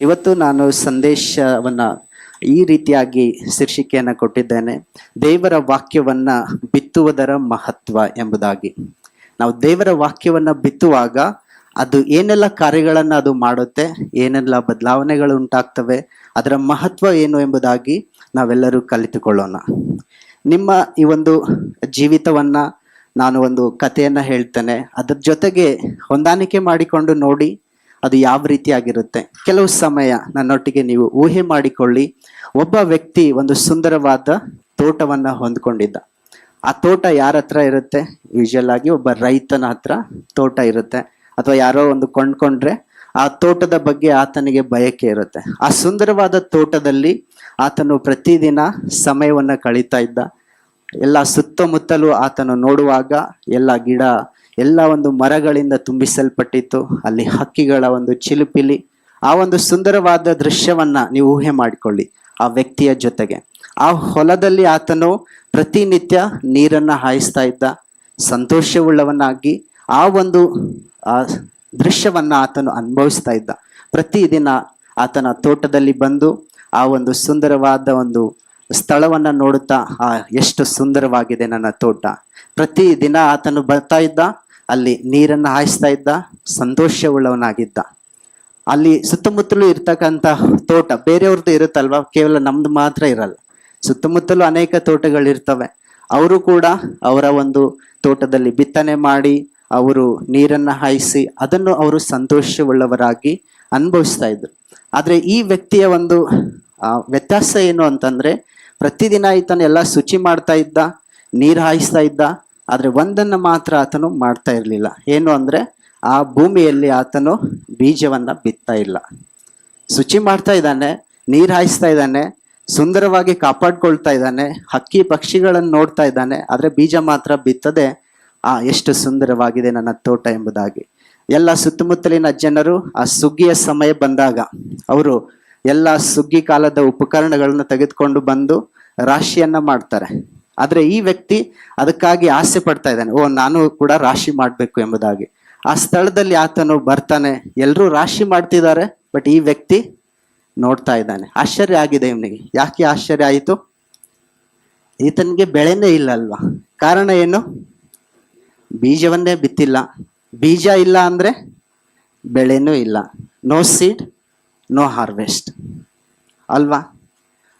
ಇವತ್ತು ನಾನು ಸಂದೇಶವನ್ನ ಈ ರೀತಿಯಾಗಿ ಶೀರ್ಷಿಕೆಯನ್ನು ಕೊಟ್ಟಿದ್ದೇನೆ. ದೇವರ ವಾಕ್ಯವನ್ನ ಬಿತ್ತುವುದರ ಮಹತ್ವ ಎಂಬುದಾಗಿ. ನಾವು ದೇವರ ವಾಕ್ಯವನ್ನ ಬಿತ್ತುವಾಗ ಅದು ಏನೆಲ್ಲ ಕಾರ್ಯಗಳನ್ನು ಅದು ಮಾಡುತ್ತೆ, ಏನೆಲ್ಲ ಬದಲಾವಣೆಗಳು ಉಂಟಾಗ್ತವೆ, ಅದರ ಮಹತ್ವ ಏನು ಎಂಬುದಾಗಿ ನಾವೆಲ್ಲರೂ ಕಲಿತುಕೊಳ್ಳೋಣ. ನಿಮ್ಮ ಈ ಒಂದು ಜೀವಿತವನ್ನ ನಾನು ಒಂದು ಕಥೆಯನ್ನ ಹೇಳ್ತೇನೆ, ಅದ್ರ ಜೊತೆಗೆ ಹೊಂದಾಣಿಕೆ ಮಾಡಿಕೊಂಡು ನೋಡಿ ಅದು ಯಾವ ರೀತಿಯಾಗಿರುತ್ತೆ. ಕೆಲವು ಸಮಯ ನನ್ನೊಟ್ಟಿಗೆ ನೀವು ಊಹೆ ಮಾಡಿಕೊಳ್ಳಿ. ಒಬ್ಬ ವ್ಯಕ್ತಿ ಒಂದು ಸುಂದರವಾದ ತೋಟವನ್ನ ಹೊಂದ್ಕೊಂಡಿದ್ದ. ಆ ತೋಟ ಯಾರ ಹತ್ರ ಇರುತ್ತೆ? ಯೂಶುವಲ್ ಆಗಿ ಒಬ್ಬ ರೈತನ ಹತ್ರ ತೋಟ ಇರುತ್ತೆ, ಅಥವಾ ಯಾರೋ ಒಂದು ಕೊಂಡ್ಕೊಂಡ್ರೆ ಆ ತೋಟದ ಬಗ್ಗೆ ಆತನಿಗೆ ಬಯಕೆ ಇರುತ್ತೆ. ಆ ಸುಂದರವಾದ ತೋಟದಲ್ಲಿ ಆತನು ಪ್ರತಿದಿನ ಸಮಯವನ್ನ ಕಳೀತಾ ಇದ್ದ. ಎಲ್ಲ ಸುತ್ತಮುತ್ತಲೂ ಆತನು ನೋಡುವಾಗ ಎಲ್ಲ ಗಿಡ, ಎಲ್ಲ ಒಂದು ಮರಗಳಿಂದ ತುಂಬಿಸಲ್ಪಟ್ಟಿತ್ತು. ಅಲ್ಲಿ ಹಕ್ಕಿಗಳ ಒಂದು ಚಿಲುಪಿಲಿ, ಆ ಒಂದು ಸುಂದರವಾದ ದೃಶ್ಯವನ್ನ ನೀವು ಊಹೆ ಮಾಡಿಕೊಳ್ಳಿ. ಆ ವ್ಯಕ್ತಿಯ ಜೊತೆಗೆ ಆ ಹೊಲದಲ್ಲಿ ಆತನು ಪ್ರತಿನಿತ್ಯ ನೀರನ್ನ ಹಾಯಿಸ್ತಾ ಇದ್ದ, ಸಂತೋಷವುಳ್ಳವನಾಗಿ ಆ ಒಂದು ದೃಶ್ಯವನ್ನ ಆತನು ಅನುಭವಿಸ್ತಾ ಇದ್ದ. ಪ್ರತಿದಿನ ಆತನ ತೋಟದಲ್ಲಿ ಬಂದು ಆ ಒಂದು ಸುಂದರವಾದ ಒಂದು ಸ್ಥಳವನ್ನ ನೋಡುತ್ತಾ, ಎಷ್ಟು ಸುಂದರವಾಗಿದೆ ನನ್ನ ತೋಟ. ಪ್ರತಿದಿನ ಆತನು ಬರ್ತಾ ಇದ್ದ, ಅಲ್ಲಿ ನೀರನ್ನು ಹಾಯಿಸ್ತಾ ಇದ್ದ, ಸಂತೋಷವುಳ್ಳವನಾಗಿದ್ದ. ಅಲ್ಲಿ ಸುತ್ತಮುತ್ತಲೂ ಇರ್ತಕ್ಕಂಥ ತೋಟ ಬೇರೆಯವ್ರದ್ದು ಇರುತ್ತಲ್ವಾ, ಕೇವಲ ನಮ್ದು ಮಾತ್ರ ಇರಲ್ಲ. ಸುತ್ತಮುತ್ತಲೂ ಅನೇಕ ತೋಟಗಳಿರ್ತವೆ. ಅವರು ಕೂಡ ಅವರ ಒಂದು ತೋಟದಲ್ಲಿ ಬಿತ್ತನೆ ಮಾಡಿ, ಅವರು ನೀರನ್ನು ಹಾಯಿಸಿ, ಅದನ್ನು ಅವರು ಸಂತೋಷವುಳ್ಳವರಾಗಿ ಅನುಭವಿಸ್ತಾ ಇದ್ರು. ಆದ್ರೆ ಈ ವ್ಯಕ್ತಿಯ ಒಂದು ವ್ಯತ್ಯಾಸ ಏನು ಅಂತಂದ್ರೆ, ಪ್ರತಿದಿನ ಈತನ ಎಲ್ಲ ಶುಚಿ ಮಾಡ್ತಾ ಇದ್ದ, ನೀರು ಹಾಯಿಸ್ತಾ ಇದ್ದ, ಆದ್ರೆ ಒಂದನ್ನು ಮಾತ್ರ ಆತನು ಮಾಡ್ತಾ ಇರಲಿಲ್ಲ. ಏನು ಅಂದ್ರೆ, ಆ ಭೂಮಿಯಲ್ಲಿ ಆತನು ಬೀಜವನ್ನ ಬಿತ್ತಾ ಇಲ್ಲ. ಶುಚಿ ಮಾಡ್ತಾ ಇದ್ದಾನೆ, ನೀರು ಹಾಯಿಸ್ತಾ ಇದ್ದಾನೆ, ಸುಂದರವಾಗಿ ಕಾಪಾಡ್ಕೊಳ್ತಾ ಇದ್ದಾನೆ, ಹಕ್ಕಿ ಪಕ್ಷಿಗಳನ್ನು ನೋಡ್ತಾ ಇದ್ದಾನೆ, ಆದ್ರೆ ಬೀಜ ಮಾತ್ರ ಬಿತ್ತದೆ. ಎಷ್ಟು ಸುಂದರವಾಗಿದೆ ನನ್ನ ತೋಟ ಎಂಬುದಾಗಿ. ಎಲ್ಲ ಸುತ್ತಮುತ್ತಲಿನ ಜನರು ಆ ಸುಗ್ಗಿಯ ಸಮಯ ಬಂದಾಗ ಅವರು ಎಲ್ಲ ಸುಗ್ಗಿ ಕಾಲದ ಉಪಕರಣಗಳನ್ನ ತೆಗೆದುಕೊಂಡು ಬಂದು ರಾಶಿಯನ್ನ ಮಾಡ್ತಾರೆ. ಆದ್ರೆ ಈ ವ್ಯಕ್ತಿ ಅದಕ್ಕಾಗಿ ಆಸೆ ಪಡ್ತಾ ಇದ್ದಾನೆ, ನಾನು ಕೂಡ ರಾಶಿ ಮಾಡ್ಬೇಕು ಎಂಬುದಾಗಿ. ಆ ಸ್ಥಳದಲ್ಲಿ ಆತನು ಬರ್ತಾನೆ, ಎಲ್ಲರೂ ರಾಶಿ ಮಾಡ್ತಿದ್ದಾರೆ, ಬಟ್ ಈ ವ್ಯಕ್ತಿ ನೋಡ್ತಾ ಇದ್ದಾನೆ. ಆಶ್ಚರ್ಯ ಆಗಿದೆ ಇವನಿಗೆ. ಯಾಕೆ ಆಶ್ಚರ್ಯ ಆಯಿತು? ಈತನಿಗೆ ಬೆಳೆನೇ ಇಲ್ಲ ಅಲ್ವಾ? ಕಾರಣ ಏನು? ಬೀಜವನ್ನೇ ಬಿತ್ತಿಲ್ಲ. ಬೀಜ ಇಲ್ಲ ಅಂದ್ರೆ ಬೆಳೆನೂ ಇಲ್ಲ. ನೋ ಸೀಡ್ ನೋ ಹಾರ್ವೆಸ್ಟ್ ಅಲ್ವಾ?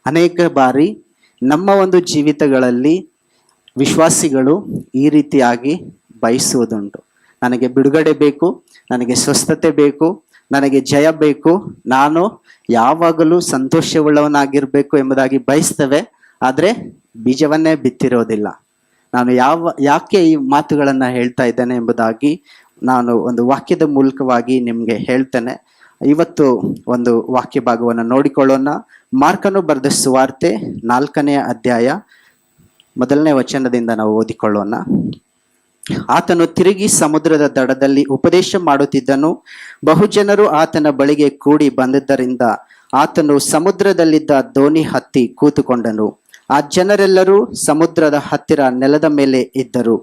ಅನೇಕ ಬಾರಿ ನಮ್ಮ ಒಂದು ಜೀವಿತಗಳಲ್ಲಿ ವಿಶ್ವಾಸಿಗಳು ಈ ರೀತಿಯಾಗಿ ಬಯಸುವುದುಂಟು. ನನಗೆ ಬಿಡುಗಡೆ ಬೇಕು, ನನಗೆ ಸ್ವಸ್ಥತೆ ಬೇಕು, ನನಗೆ ಜಯ ಬೇಕು, ನಾನು ಯಾವಾಗಲೂ ಸಂತೋಷವುಳ್ಳವನಾಗಿರ್ಬೇಕು ಎಂಬುದಾಗಿ ಬಯಸ್ತೇವೆ. ಆದರೆ ಬೀಜವನ್ನೇ ಬಿತ್ತಿರೋದಿಲ್ಲ. ನಾನು ಯಾಕೆ ಈ ಮಾತುಗಳನ್ನು ಹೇಳ್ತಾ ಇದ್ದೇನೆ ಎಂಬುದಾಗಿ ನಾನು ಒಂದು ವಾಕ್ಯದ ಮೂಲಕವಾಗಿ ನಿಮಗೆ ಹೇಳ್ತೇನೆ. ಇವತ್ತು ಒಂದು ವಾಕ್ಯ ಭಾಗವನ್ನು ನೋಡಿಕೊಳ್ಳೋಣ. ಮಾರ್ಕನು ಬರೆದ ಸುವಾರ್ತೆ 4ನೇ ಅಧ್ಯಾಯ 1ನೇ ವಚನದಿಂದ ನಾವು ಓದಿಕೊಳ್ಳೋಣ. ಆತನು ತಿರುಗಿ ಸಮುದ್ರದ ದಡದಲ್ಲಿ ಉಪದೇಶ ಮಾಡುತ್ತಿದ್ದನು. ಬಹುಜನರು ಆತನ ಬಳಿಗೆ ಕೂಡಿ ಬಂದಿದ್ದರಿಂದ ಆತನು ಸಮುದ್ರದಲ್ಲಿದ್ದ ದೋಣಿ ಹತ್ತಿ ಕೂತುಕೊಂಡನು. ಆ ಜನರೆಲ್ಲರೂ ಸಮುದ್ರದ ಹತ್ತಿರ ನೆಲದ ಮೇಲೆ ಇದ್ದರು.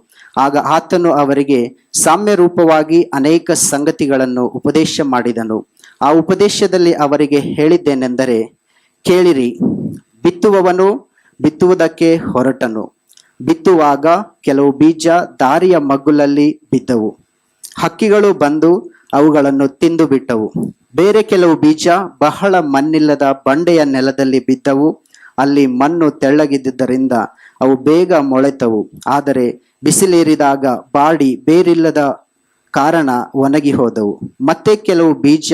ಆಗ ಆತನು ಅವರಿಗೆ ಸಾಮ್ಯ ರೂಪವಾಗಿ ಅನೇಕ ಸಂಗತಿಗಳನ್ನು ಉಪದೇಶ ಮಾಡಿದನು. ಆ ಉಪದೇಶದಲ್ಲಿ ಅವರಿಗೆ ಹೇಳಿದ್ದೇನೆಂದರೆ, ಕೇಳಿರಿ, ಬಿತ್ತುವವನು ಬಿತ್ತುವುದಕ್ಕೆ ಹೊರಟನು. ಬಿತ್ತುವಾಗ ಕೆಲವು ಬೀಜ ದಾರಿಯ ಮಗ್ಗುಲಲ್ಲಿ ಬಿದ್ದವು. ಹಕ್ಕಿಗಳು ಬಂದು ಅವುಗಳನ್ನು ತಿಂದು ಬಿಟ್ಟವು. ಬೇರೆ ಕೆಲವು ಬೀಜ ಬಹಳ ಮಣ್ಣಿಲ್ಲದ ಬಂಡೆಯ ನೆಲದಲ್ಲಿ ಬಿದ್ದವು. ಅಲ್ಲಿ ಮಣ್ಣು ತೆಳ್ಳಗಿದ್ದರಿಂದ ಅವು ಬೇಗ ಮೊಳೆತವು. ಆದರೆ ಬಿಸಿಲೇರಿದಾಗ ಬಾಡಿ ಬೇರಿಲ್ಲದ ಕಾರಣ ಒಣಗಿ ಹೋದವು. ಮತ್ತೆ ಕೆಲವು ಬೀಜ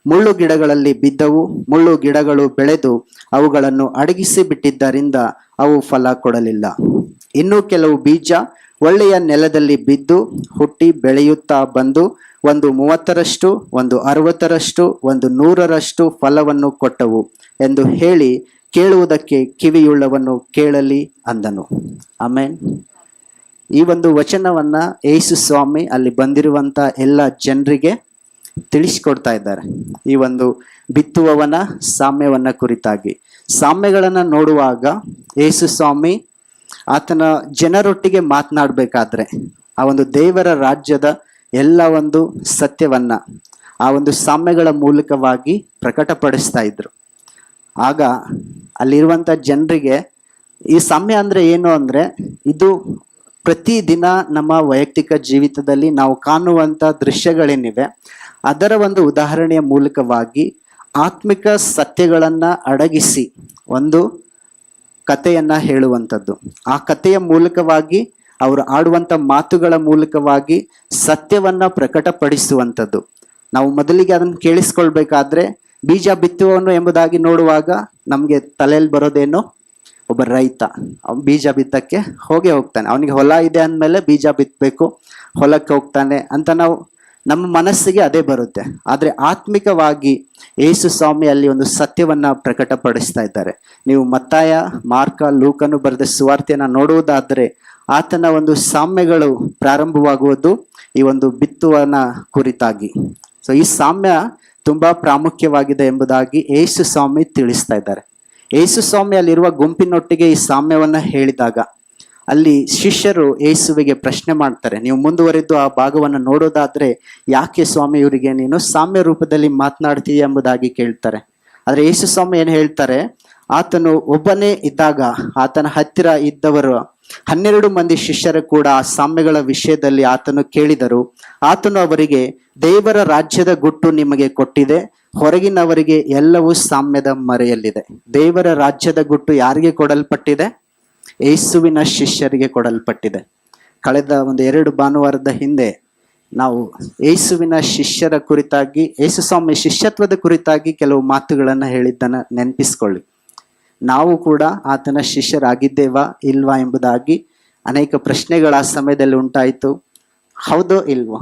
ಮುಳ್ಳು ಗಿಡಗಳಲ್ಲಿ ಬಿದ್ದವು. ಮುಳ್ಳು ಗಿಡಗಳು ಬೆಳೆದು ಅವುಗಳನ್ನು ಅಡಗಿಸಿ ಬಿಟ್ಟಿದ್ದರಿಂದ ಅವು ಫಲ ಕೊಡಲಿಲ್ಲ. ಇನ್ನು ಕೆಲವು ಬೀಜ ಒಳ್ಳೆಯ ನೆಲದಲ್ಲಿ ಬಿದ್ದು ಹುಟ್ಟಿ ಬೆಳೆಯುತ್ತಾ ಬಂದು ಒಂದು 30ರಷ್ಟು, ಒಂದು 60ರಷ್ಟು, ಒಂದು 100ರಷ್ಟು ಫಲವನ್ನು ಕೊಟ್ಟವು ಎಂದು ಹೇಳಿ, ಕೇಳುವುದಕ್ಕೆ ಕಿವಿಯುಳ್ಳವನು ಕೇಳಲಿ ಅಂದನು. ಆಮೆನ್. ಈ ಒಂದು ವಚನವನ್ನ ಯೇಸು ಸ್ವಾಮಿ ಅಲ್ಲಿ ಬಂದಿರುವಂತ ಎಲ್ಲ ಜನರಿಗೆ ತಿಳಿಸಿಕೊಡ್ತಾ ಇದ್ದಾರೆ. ಈ ಒಂದು ಬಿತ್ತುವವನ ಸಾಮ್ಯವನ್ನ ಕುರಿತಾಗಿ ಸಾಮ್ಯಗಳನ್ನ ನೋಡುವಾಗ ಯೇಸು ಸ್ವಾಮಿ ಆತನ ಜನರೊಟ್ಟಿಗೆ ಮಾತನಾಡಬೇಕಾದ್ರೆ ಆ ಒಂದು ದೇವರ ರಾಜ್ಯದ ಎಲ್ಲ ಒಂದು ಸತ್ಯವನ್ನ, ಆ ಒಂದು ಸಾಮ್ಯಗಳ ಮೂಲಕವಾಗಿ ಪ್ರಕಟಪಡಿಸ್ತಾ ಇದ್ರು. ಆಗ ಅಲ್ಲಿರುವಂಥ ಜನರಿಗೆ ಈ ಸಾಮ್ಯ ಅಂದರೆ ಏನು ಅಂದರೆ, ಇದು ಪ್ರತಿದಿನ ನಮ್ಮ ವೈಯಕ್ತಿಕ ಜೀವಿತದಲ್ಲಿ ನಾವು ಕಾಣುವಂಥ ದೃಶ್ಯಗಳೇನಿವೆ ಅದರ ಒಂದು ಉದಾಹರಣೆಯ ಮೂಲಕವಾಗಿ ಆತ್ಮಿಕ ಸತ್ಯಗಳನ್ನು ಅಡಗಿಸಿ ಒಂದು ಕಥೆಯನ್ನು ಹೇಳುವಂಥದ್ದು. ಆ ಕಥೆಯ ಮೂಲಕವಾಗಿ ಅವರು ಆಡುವಂಥ ಮಾತುಗಳ ಮೂಲಕವಾಗಿ ಸತ್ಯವನ್ನು ಪ್ರಕಟಪಡಿಸುವಂಥದ್ದು. ನಾವು ಮೊದಲಿಗೆ ಅದನ್ನು ಕೇಳಿಸ್ಕೊಳ್ಬೇಕಾದ್ರೆ ಬೀಜ ಬಿತ್ತುವವನು ಎಂಬುದಾಗಿ ನೋಡುವಾಗ ನಮಗೆ ತಲೆಯಲ್ಲಿ ಬರೋದೇನು, ಒಬ್ಬ ರೈತ ಬೀಜ ಬಿತ್ತಕ್ಕೆ ಹೋಗ್ತಾನೆ. ಅವನಿಗೆ ಹೊಲ ಇದೆ ಅಂದಮೇಲೆ ಬೀಜ ಬಿತ್ತಬೇಕು, ಹೊಲಕ್ಕೆ ಹೋಗ್ತಾನೆ ಅಂತ ನಾವು ನಮ್ಮ ಮನಸ್ಸಿಗೆ ಅದೇ ಬರುತ್ತೆ. ಆದರೆ ಆತ್ಮಿಕವಾಗಿ ಯೇಸು ಸ್ವಾಮಿ ಅಲ್ಲಿ ಒಂದು ಸತ್ಯವನ್ನ ಪ್ರಕಟಪಡಿಸ್ತಾ ಇದ್ದಾರೆ. ನೀವು ಮತ್ತಾಯ, ಮಾರ್ಕ, ಲೂಕನು ಬರೆದ ಸುವಾರ್ತೆಯನ್ನು ನೋಡುವುದಾದರೆ ಆತನ ಒಂದು ಸಾಮ್ಯಗಳು ಪ್ರಾರಂಭವಾಗುವುದು ಈ ಒಂದು ಬಿತ್ತುವನ ಕುರಿತಾಗಿ. ಸೊ ಈ ಸಾಮ್ಯ ತುಂಬಾ ಪ್ರಾಮುಖ್ಯವಾಗಿದೆ ಎಂಬುದಾಗಿ ಯೇಸು ಸ್ವಾಮಿ ತಿಳಿಸ್ತಾ ಇದ್ದಾರೆ. ಯೇಸು ಸ್ವಾಮಿ ಅಲ್ಲಿರುವ ಗುಂಪಿನೊಟ್ಟಿಗೆ ಈ ಸಾಮ್ಯವನ್ನ ಹೇಳಿದಾಗ ಅಲ್ಲಿ ಶಿಷ್ಯರು ಯೇಸುವಿಗೆ ಪ್ರಶ್ನೆ ಮಾಡ್ತಾರೆ. ನೀವು ಮುಂದುವರೆದು ಆ ಭಾಗವನ್ನು ನೋಡೋದಾದ್ರೆ, ಯಾಕೆ ಸ್ವಾಮಿ ಇವರಿಗೆ ನೀನು ಸಾಮ್ಯ ರೂಪದಲ್ಲಿ ಮಾತನಾಡ್ತೀಯ ಎಂಬುದಾಗಿ ಕೇಳ್ತಾರೆ. ಆದ್ರೆ ಯೇಸು ಸ್ವಾಮಿ ಏನು ಹೇಳ್ತಾರೆ, ಆತನು ಒಬ್ಬನೇ ಇದ್ದಾಗ ಆತನ ಹತ್ತಿರ ಇದ್ದವರು 12 ಮಂದಿ ಶಿಷ್ಯರು ಕೂಡ ಆ ಸಾಮ್ಯಗಳ ವಿಷಯದಲ್ಲಿ ಆತನು ಕೇಳಿದರು. ಆತನು ಅವರಿಗೆ, ದೇವರ ರಾಜ್ಯದ ಗುಟ್ಟು ನಿಮಗೆ ಕೊಟ್ಟಿದೆ, ಹೊರಗಿನವರಿಗೆ ಎಲ್ಲವೂ ಸಾಮ್ಯದ ಮರೆಯಲ್ಲಿದೆ. ದೇವರ ರಾಜ್ಯದ ಗುಟ್ಟು ಯಾರಿಗೆ ಕೊಡಲ್ಪಟ್ಟಿದೆ? ಯೇಸುವಿನ ಶಿಷ್ಯರಿಗೆ ಕೊಡಲ್ಪಟ್ಟಿದೆ. ಕಳೆದ 2 ಭಾನುವಾರದ ಹಿಂದೆ ನಾವು ಯೇಸುವಿನ ಶಿಷ್ಯರ ಕುರಿತಾಗಿ, ಯೇಸು ಸ್ವಾಮಿ ಶಿಷ್ಯತ್ವದ ಕುರಿತಾಗಿ ಕೆಲವು ಮಾತುಗಳನ್ನು ಹೇಳಿದ್ದನ್ನು ನೆನಪಿಸ್ಕೊಳ್ಳಿ. ನಾವು ಕೂಡ ಆತನ ಶಿಷ್ಯರಾಗಿದ್ದೇವಾ ಇಲ್ವಾ ಎಂಬುದಾಗಿ ಅನೇಕ ಪ್ರಶ್ನೆಗಳು ಆ ಸಮಯದಲ್ಲಿ ಉಂಟಾಯಿತು. ಹೌದೋ ಇಲ್ವೋ?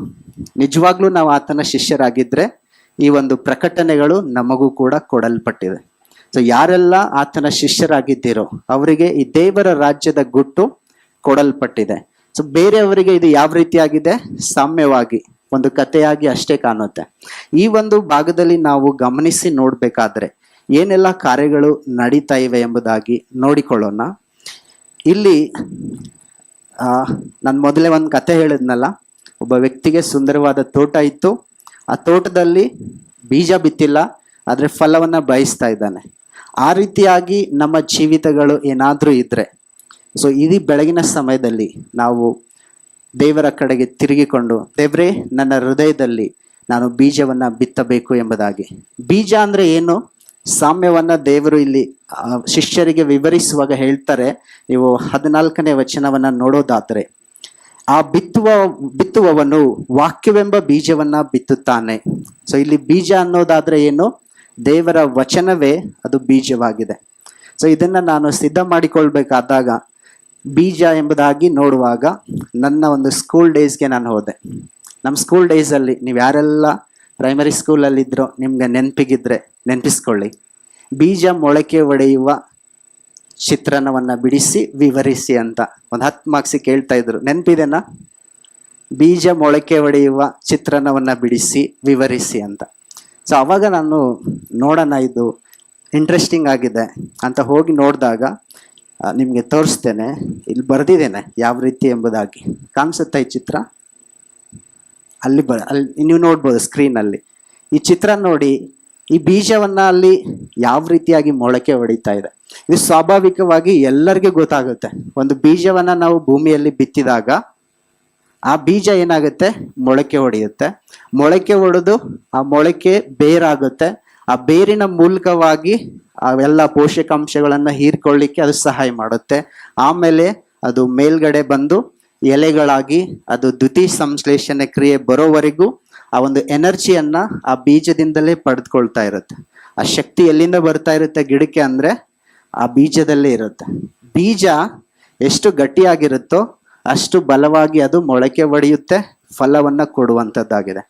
ನಿಜವಾಗ್ಲೂ ನಾವು ಆತನ ಶಿಷ್ಯರಾಗಿದ್ರೆ ಈ ಒಂದು ಪ್ರಕಟಣೆಗಳು ನಮಗೂ ಕೂಡ ಕೊಡಲ್ಪಟ್ಟಿದೆ. ಸೊ ಯಾರೆಲ್ಲ ಆತನ ಶಿಷ್ಯರಾಗಿದ್ದೀರೋ ಅವರಿಗೆ ಈ ದೇವರ ರಾಜ್ಯದ ಗುಟ್ಟು ಕೊಡಲ್ಪಟ್ಟಿದೆ. ಸೊ ಬೇರೆಯವರಿಗೆ ಇದು ಯಾವ ರೀತಿಯಾಗಿದೆ? ಸಾಮ್ಯವಾಗಿ ಒಂದು ಕಥೆಯಾಗಿ ಅಷ್ಟೇ ಕಾಣುತ್ತೆ. ಈ ಒಂದು ಭಾಗದಲ್ಲಿ ನಾವು ಗಮನಿಸಿ ನೋಡ್ಬೇಕಾದ್ರೆ ಏನೆಲ್ಲ ಕಾರ್ಯಗಳು ನಡೀತಾ ಇವೆ ಎಂಬುದಾಗಿ ನೋಡಿಕೊಳ್ಳೋಣ. ಇಲ್ಲಿ ನಾನು ಮೊದಲೇ ಒಂದು ಕತೆ ಹೇಳಿದ್ನಲ್ಲ, ಒಬ್ಬ ವ್ಯಕ್ತಿಗೆ ಸುಂದರವಾದ ತೋಟ ಇತ್ತು. ಆ ತೋಟದಲ್ಲಿ ಬೀಜ ಬಿತ್ತಿಲ್ಲ, ಆದರೆ ಫಲವನ್ನ ಬಯಸ್ತಾ ಇದ್ದಾನೆ. ಆ ರೀತಿಯಾಗಿ ನಮ್ಮ ಜೀವಿತಗಳು ಏನಾದರೂ ಇದ್ರೆ, ಸೊ ಇಡೀ ಬೆಳಗಿನ ಸಮಯದಲ್ಲಿ ನಾವು ದೇವರ ಕಡೆಗೆ ತಿರುಗಿಕೊಂಡು, ದೇವರೇ ನನ್ನ ಹೃದಯದಲ್ಲಿ ನಾನು ಬೀಜವನ್ನ ಬಿತ್ತಬೇಕು ಎಂಬುದಾಗಿ. ಬೀಜ ಅಂದ್ರೆ ಏನು? ಸಾಮ್ಯವನ್ನ ದೇವರು ಇಲ್ಲಿ ಶಿಷ್ಯರಿಗೆ ವಿವರಿಸುವಾಗ ಹೇಳ್ತಾರೆ. ನೀವು 14ನೇ ವಚನವನ್ನ ನೋಡೋದಾದ್ರೆ, ಆ ಬಿತ್ತುವವನು ವಾಕ್ಯವೆಂಬ ಬೀಜವನ್ನ ಬಿತ್ತುತ್ತಾನೆ. ಸೊ ಇಲ್ಲಿ ಬೀಜ ಅನ್ನೋದಾದ್ರೆ ಏನು? ದೇವರ ವಚನವೇ ಅದು ಬೀಜವಾಗಿದೆ. ಸೊ ಇದನ್ನ ನಾನು ಸಿದ್ಧ ಮಾಡಿಕೊಳ್ಬೇಕಾದಾಗ ಬೀಜ ಎಂಬುದಾಗಿ ನೋಡುವಾಗ ನನ್ನ ಒಂದು ಸ್ಕೂಲ್ ಡೇಸ್ಗೆ ನಾನು ಹೋದೆ. ನಮ್ಮ ಸ್ಕೂಲ್ ಡೇಸಲ್ಲಿ ನೀವು ಯಾರೆಲ್ಲ ಪ್ರೈಮರಿ ಸ್ಕೂಲಲ್ಲಿದ್ರೋ ನಿಮ್ಗೆ ನೆನಪಿಸ್ಕೊಳ್ಳಿ. ಬೀಜ ಮೊಳಕೆ ಒಡೆಯುವ ಚಿತ್ರಣವನ್ನ ಬಿಡಿಸಿ ವಿವರಿಸಿ ಅಂತ ಒಂದು 10 ಮಾರ್ಕ್ಸಿಗೆ ಕೇಳ್ತಾ ಇದ್ರು. ನೆನಪಿದೆನಾ? ಬೀಜ ಮೊಳಕೆ ಒಡೆಯುವ ಚಿತ್ರಣವನ್ನ ಬಿಡಿಸಿ ವಿವರಿಸಿ ಅಂತ. ಸೊ ಅವಾಗ ನಾನು ನೋಡೋಣ, ಇದು ಇಂಟ್ರೆಸ್ಟಿಂಗ್ ಆಗಿದೆ ಅಂತ ಹೋಗಿ ನೋಡಿದಾಗ ನಿಮಗೆ ತೋರಿಸ್ತೇನೆ. ಇಲ್ಲಿ ಬರೆದಿದ್ದೇನೆ ಯಾವ ರೀತಿ ಎಂಬುದಾಗಿ. ಕಾಣಿಸುತ್ತಾ ಈ ಚಿತ್ರ? ಅಲ್ಲಿ ನೀವು ನೋಡ್ಬೋದು ಸ್ಕ್ರೀನಲ್ಲಿ. ಈ ಚಿತ್ರ ನೋಡಿ, ಈ ಬೀಜವನ್ನ ಅಲ್ಲಿ ಯಾವ ರೀತಿಯಾಗಿ ಮೊಳಕೆ ಹೊಡಿತಾ ಇದೆ. ಇದು ಸ್ವಾಭಾವಿಕವಾಗಿ ಎಲ್ಲರಿಗೂ ಗೊತ್ತಾಗುತ್ತೆ. ಒಂದು ಬೀಜವನ್ನ ನಾವು ಭೂಮಿಯಲ್ಲಿ ಬಿತ್ತಿದಾಗ ಆ ಬೀಜ ಏನಾಗುತ್ತೆ? ಮೊಳಕೆ ಹೊಡೆಯುತ್ತೆ. ಮೊಳಕೆ ಹೊಡೆದು ಆ ಮೊಳಕೆ ಬೇರಾಗುತ್ತೆ. ಆ ಬೇರಿನ ಮೂಲಕವಾಗಿ ಅವೆಲ್ಲ ಪೋಷಕಾಂಶಗಳನ್ನ ಹೀರ್ಕೊಳ್ಳಿಕ್ಕೆ ಅದು ಸಹಾಯ ಮಾಡುತ್ತೆ. ಆಮೇಲೆ ಅದು ಮೇಲ್ಗಡೆ ಬಂದು ಎಲೆಗಳಾಗಿ ಅದು ದ್ವಿತೀಯ ಸಂಶ್ಲೇಷಣೆ ಕ್ರಿಯೆ ಬರೋವರೆಗೂ ಆ ಒಂದು ಎನರ್ಜಿಯನ್ನ ಆ ಬೀಜದಿಂದಲೇ ಪಡೆದುಕೊಳ್ತಾ ಇರುತ್ತೆ. ಆ ಶಕ್ತಿ ಎಲ್ಲಿಂದ ಬರ್ತಾ ಇರುತ್ತೆ ಗಿಡಕ್ಕೆ ಅಂದ್ರೆ ಆ ಬೀಜದಲ್ಲೇ ಇರುತ್ತೆ. ಬೀಜ ಎಷ್ಟು ಗಟ್ಟಿಯಾಗಿರುತ್ತೋ ಅಷ್ಟು ಬಲವಾಗಿ ಅದು ಮೊಳಕೆ ಒಡೆಯುತ್ತೆ, ಫಲವನ್ನ ಕೊಡುವಂಥದ್ದಾಗಿದೆ.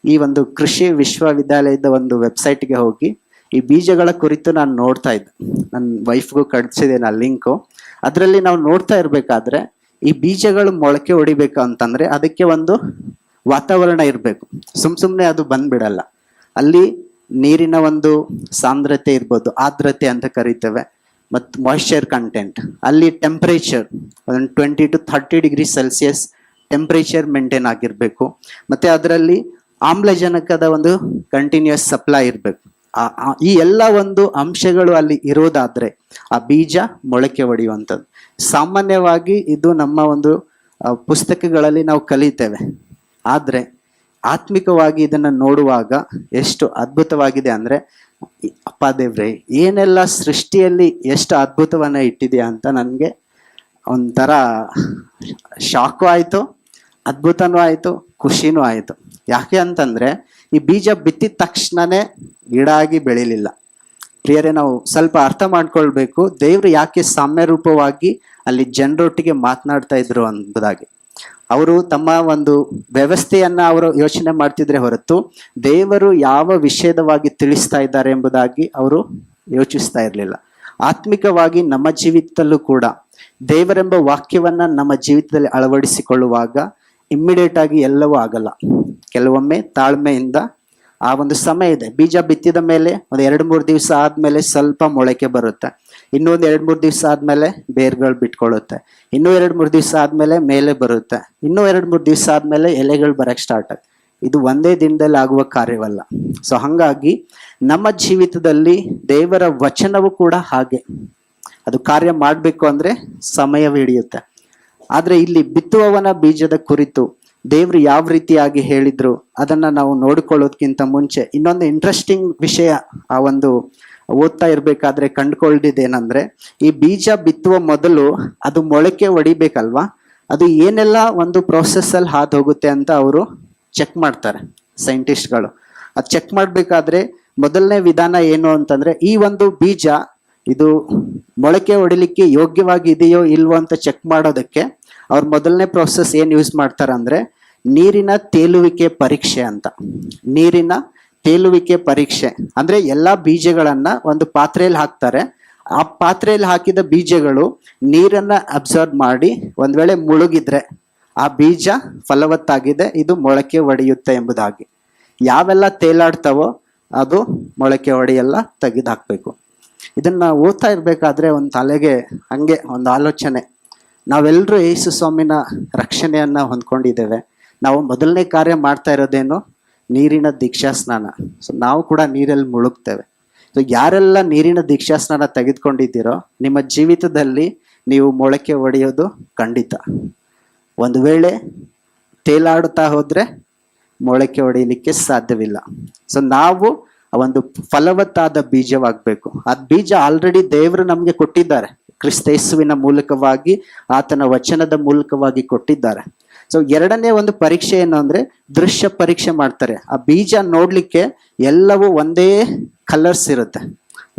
ಈ ಒಂದು ಕೃಷಿ ವಿಶ್ವವಿದ್ಯಾಲಯದ ಒಂದು ವೆಬ್ಸೈಟ್ಗೆ ಹೋಗಿ ಈ ಬೀಜಗಳ ಕುರಿತು ನಾನು ನೋಡ್ತಾ ಇದ್ದೆ. ನನ್ನ ವೈಫ್ಗೂ ಕಳಿಸಿದ್ದೇನೆ ಆ ಲಿಂಕು. ಅದರಲ್ಲಿ ನಾವು ನೋಡ್ತಾ ಇರ್ಬೇಕಾದ್ರೆ ಈ ಬೀಜಗಳು ಮೊಳಕೆ ಹೊಡಿಬೇಕು ಅಂತಂದ್ರೆ ಅದಕ್ಕೆ ಒಂದು ವಾತಾವರಣ ಇರಬೇಕು. ಸುಮ್ಮನೆ ಅದು ಬಂದ್ಬಿಡಲ್ಲ. ಅಲ್ಲಿ ನೀರಿನ ಒಂದು ಸಾಂದ್ರತೆ ಇರ್ಬೋದು, ಆರ್ದ್ರತೆ ಅಂತ ಕರಿತೇವೆ, ಮತ್ತು ಮಾಯಿಶ್ಚರ್ ಕಂಟೆಂಟ್, ಅಲ್ಲಿ ಟೆಂಪ್ರೇಚರ್ ಒಂದು 20 to 30 degree Celsius temperature maintain ಆಗಿರಬೇಕು. ಮತ್ತೆ ಅದರಲ್ಲಿ ಆಮ್ಲಜನಕದ ಒಂದು ಕಂಟಿನ್ಯೂಸ್ ಸಪ್ಲೈ ಇರಬೇಕು. ಈ ಎಲ್ಲ ಒಂದು ಅಂಶಗಳು ಅಲ್ಲಿ ಇರೋದಾದ್ರೆ ಆ ಬೀಜ ಮೊಳಕೆ ಹೊಡೆಯುವಂಥದ್ದು. ಸಾಮಾನ್ಯವಾಗಿ ಇದು ನಮ್ಮ ಒಂದು ಪುಸ್ತಕಗಳಲ್ಲಿ ನಾವು ಕಲಿತೇವೆ. ಆದರೆ ಆತ್ಮಿಕವಾಗಿ ಇದನ್ನು ನೋಡುವಾಗ ಎಷ್ಟು ಅದ್ಭುತವಾಗಿದೆ ಅಂದರೆ, ಅಪ್ಪ ದೇವ್ರೆ ಏನೆಲ್ಲ ಸೃಷ್ಟಿಯಲ್ಲಿ ಎಷ್ಟು ಅದ್ಭುತವನ್ನ ಇಟ್ಟಿದೆಯಾ ಅಂತ ನನಗೆ ಒಂಥರ ಶಾಕು ಆಯಿತು, ಅದ್ಭುತನೂ ಆಯಿತು, ಖುಷಿನೂ ಆಯಿತು. ಯಾಕೆ ಅಂತಂದರೆ ಈ ಬೀಜ ಬಿತ್ತಿದ ತಕ್ಷಣನೇ ಗಿಡ ಆಗಿ ಬೆಳಿಲಿಲ್ಲ. ಪ್ರಿಯರೇ, ನಾವು ಸ್ವಲ್ಪ ಅರ್ಥ ಮಾಡ್ಕೊಳ್ಬೇಕು, ದೇವರು ಯಾಕೆ ಸಾಮ್ಯ ರೂಪವಾಗಿ ಅಲ್ಲಿ ಜನರೊಟ್ಟಿಗೆ ಮಾತನಾಡ್ತಾ ಇದ್ರು ಎಂಬುದಾಗಿ. ಅವರು ತಮ್ಮ ಒಂದು ವ್ಯವಸ್ಥೆಯನ್ನ ಅವರು ಯೋಚನೆ ಮಾಡ್ತಿದ್ರೆ ಹೊರತು ದೇವರು ಯಾವ ವಿಷಯದವಾಗಿ ತಿಳಿಸ್ತಾ ಇದ್ದಾರೆ ಎಂಬುದಾಗಿ ಅವರು ಯೋಚಿಸ್ತಾ ಇರಲಿಲ್ಲ. ಆತ್ಮಿಕವಾಗಿ ನಮ್ಮ ಜೀವಿತದಲ್ಲೂ ಕೂಡ ದೇವರೆಂಬ ವಾಕ್ಯವನ್ನ ನಮ್ಮ ಜೀವಿತದಲ್ಲಿ ಅಳವಡಿಸಿಕೊಳ್ಳುವಾಗ ಇಮ್ಮಿಡಿಯೇಟ್ ಆಗಿ ಎಲ್ಲವೂ ಆಗಲ್ಲ. ಕೆಲವೊಮ್ಮೆ ತಾಳ್ಮೆಯಿಂದ ಆ ಒಂದು ಸಮಯ ಇದೆ. ಬೀಜ ಬಿತ್ತಿದ ಮೇಲೆ ಒಂದು 2-3 ದಿವಸ ಆದ್ಮೇಲೆ ಸ್ವಲ್ಪ ಮೊಳಕೆ ಬರುತ್ತೆ. ಇನ್ನೊಂದು 2-3 ದಿವಸ ಆದ್ಮೇಲೆ ಬೇರ್ಗಳು ಬಿಟ್ಕೊಳ್ಳುತ್ತೆ. ಇನ್ನೂ 2-3 ದಿವಸ ಆದ್ಮೇಲೆ ಮೇಲೆ ಬರುತ್ತೆ. ಇನ್ನೂ 2-3 ದಿವಸ ಆದ್ಮೇಲೆ ಎಲೆಗಳು ಬರಕ್ ಸ್ಟಾರ್ಟ್ ಆಗುತ್ತೆ. ಇದು ಒಂದೇ ದಿನದಲ್ಲಿ ಆಗುವ ಕಾರ್ಯವಲ್ಲ. ಸೊ ಹಾಗಾಗಿ ನಮ್ಮ ಜೀವಿತದಲ್ಲಿ ದೇವರ ವಚನವು ಕೂಡ ಹಾಗೆ, ಅದು ಕಾರ್ಯ ಮಾಡಬೇಕು ಅಂದ್ರೆ ಸಮಯ ಹಿಡಿಯುತ್ತೆ. ಆದ್ರೆ ಇಲ್ಲಿ ಬಿತ್ತುವವನ ಬೀಜದ ಕುರಿತು ದೇವ್ರು ಯಾವ ರೀತಿಯಾಗಿ ಹೇಳಿದ್ರು ಅದನ್ನ ನಾವು ನೋಡಿಕೊಳ್ಳೋದಕ್ಕಿಂತ ಮುಂಚೆ ಇನ್ನೊಂದು ಇಂಟ್ರೆಸ್ಟಿಂಗ್ ವಿಷಯ ಆ ಒಂದು ಓದ್ತಾ ಇರ್ಬೇಕಾದ್ರೆ ಕಂಡುಕೊಳ್ಳಿದ್ದೇನೆಂದ್ರೆ, ಈ ಬೀಜ ಬಿತ್ತುವ ಮೊದಲು ಅದು ಮೊಳಕೆ ಹೊಡಿಬೇಕಲ್ವಾ, ಅದು ಏನೆಲ್ಲ ಒಂದು ಪ್ರೋಸೆಸ್ ಅಲ್ಲಿ ಹಾದು ಹೋಗುತ್ತೆ ಅಂತ ಅವರು ಚೆಕ್ ಮಾಡ್ತಾರೆ ಸೈಂಟಿಸ್ಟ್ಗಳು. ಅದು ಚೆಕ್ ಮಾಡ್ಬೇಕಾದ್ರೆ ಮೊದಲನೇ ವಿಧಾನ ಏನು ಅಂತಂದ್ರೆ, ಈ ಒಂದು ಬೀಜ ಇದು ಮೊಳಕೆ ಹೊಡಿಲಿಕ್ಕೆ ಯೋಗ್ಯವಾಗಿ ಇದೆಯೋ ಇಲ್ವೋ ಅಂತ ಚೆಕ್ ಮಾಡೋದಕ್ಕೆ ಅವ್ರು ಮೊದಲನೇ ಪ್ರೋಸೆಸ್ ಏನ್ ಯೂಸ್ ಮಾಡ್ತಾರೆ ಅಂದ್ರೆ ನೀರಿನ ತೇಲುವಿಕೆ ಪರೀಕ್ಷೆ ಅಂತ. ನೀರಿನ ತೇಲುವಿಕೆ ಪರೀಕ್ಷೆ ಅಂದ್ರೆ ಎಲ್ಲಾ ಬೀಜಗಳನ್ನ ಒಂದು ಪಾತ್ರೆಯಲ್ಲಿ ಹಾಕ್ತಾರೆ. ಆ ಪಾತ್ರೆಯಲ್ಲಿ ಹಾಕಿದ ಬೀಜಗಳು ನೀರನ್ನ ಅಬ್ಸರ್ವ್ ಮಾಡಿ ಒಂದ್ ವೇಳೆ ಮುಳುಗಿದ್ರೆ ಆ ಬೀಜ ಫಲವತ್ತಾಗಿದೆ, ಇದು ಮೊಳಕೆ ಹೊಡೆಯುತ್ತೆ ಎಂಬುದಾಗಿ. ಯಾವೆಲ್ಲ ತೇಲಾಡ್ತಾವೋ ಅದು ಮೊಳಕೆ ಹೊಡೆಯೆಲ್ಲ ತೆಗೆದು ಹಾಕ್ಬೇಕು. ಇದನ್ನ ಓದ್ತಾ ಇರ್ಬೇಕಾದ್ರೆ ಒಂದು ತಲೆಗೆ ಹಂಗೆ ಒಂದು ಆಲೋಚನೆ, ನಾವೆಲ್ಲರೂ ಯೇಸು ಸ್ವಾಮಿನ ರಕ್ಷಣೆಯನ್ನ ಹೊಂದ್ಕೊಂಡಿದ್ದೇವೆ. ನಾವು ಮೊದಲನೇ ಕಾರ್ಯ ಮಾಡ್ತಾ ಇರೋದೇನು? ನೀರಿನ ದೀಕ್ಷಾ ಸ್ನಾನ. ಸೊ ನಾವು ಕೂಡ ನೀರಲ್ಲಿ ಮುಳುಗ್ತೇವೆ. ಸೊ ಯಾರೆಲ್ಲ ನೀರಿನ ದೀಕ್ಷಾ ಸ್ನಾನ ತೆಗೆದುಕೊಂಡಿದ್ದೀರೋ ನಿಮ್ಮ ಜೀವಿತದಲ್ಲಿ ನೀವು ಮೊಳಕೆ ಹೊಡೆಯೋದು ಖಂಡಿತ. ಒಂದು ವೇಳೆ ತೇಲಾಡುತ್ತಾ ಹೋದ್ರೆ ಮೊಳಕೆ ಹೊಡೆಯಲಿಕ್ಕೆ ಸಾಧ್ಯವಿಲ್ಲ. ಸೊ ನಾವು ಒಂದು ಫಲವತ್ತಾದ ಬೀಜವಾಗಬೇಕು. ಆ ಬೀಜ ಆಲ್ರೆಡಿ ದೇವರು ನಮಗೆ ಕೊಟ್ಟಿದ್ದಾರೆ, ಕ್ರಿಸ್ತೇಸುವಿನ ಮೂಲಕವಾಗಿ, ಆತನ ವಚನದ ಮೂಲಕವಾಗಿ ಕೊಟ್ಟಿದ್ದಾರೆ. ಸೊ ಎರಡನೇ ಒಂದು ಪರೀಕ್ಷೆ ಏನು ಅಂದ್ರೆ ದೃಶ್ಯ ಪರೀಕ್ಷೆ ಮಾಡ್ತಾರೆ. ಆ ಬೀಜ ನೋಡ್ಲಿಕ್ಕೆ ಎಲ್ಲವೂ ಒಂದೇ ಕಲರ್ಸ್ ಇರುತ್ತೆ,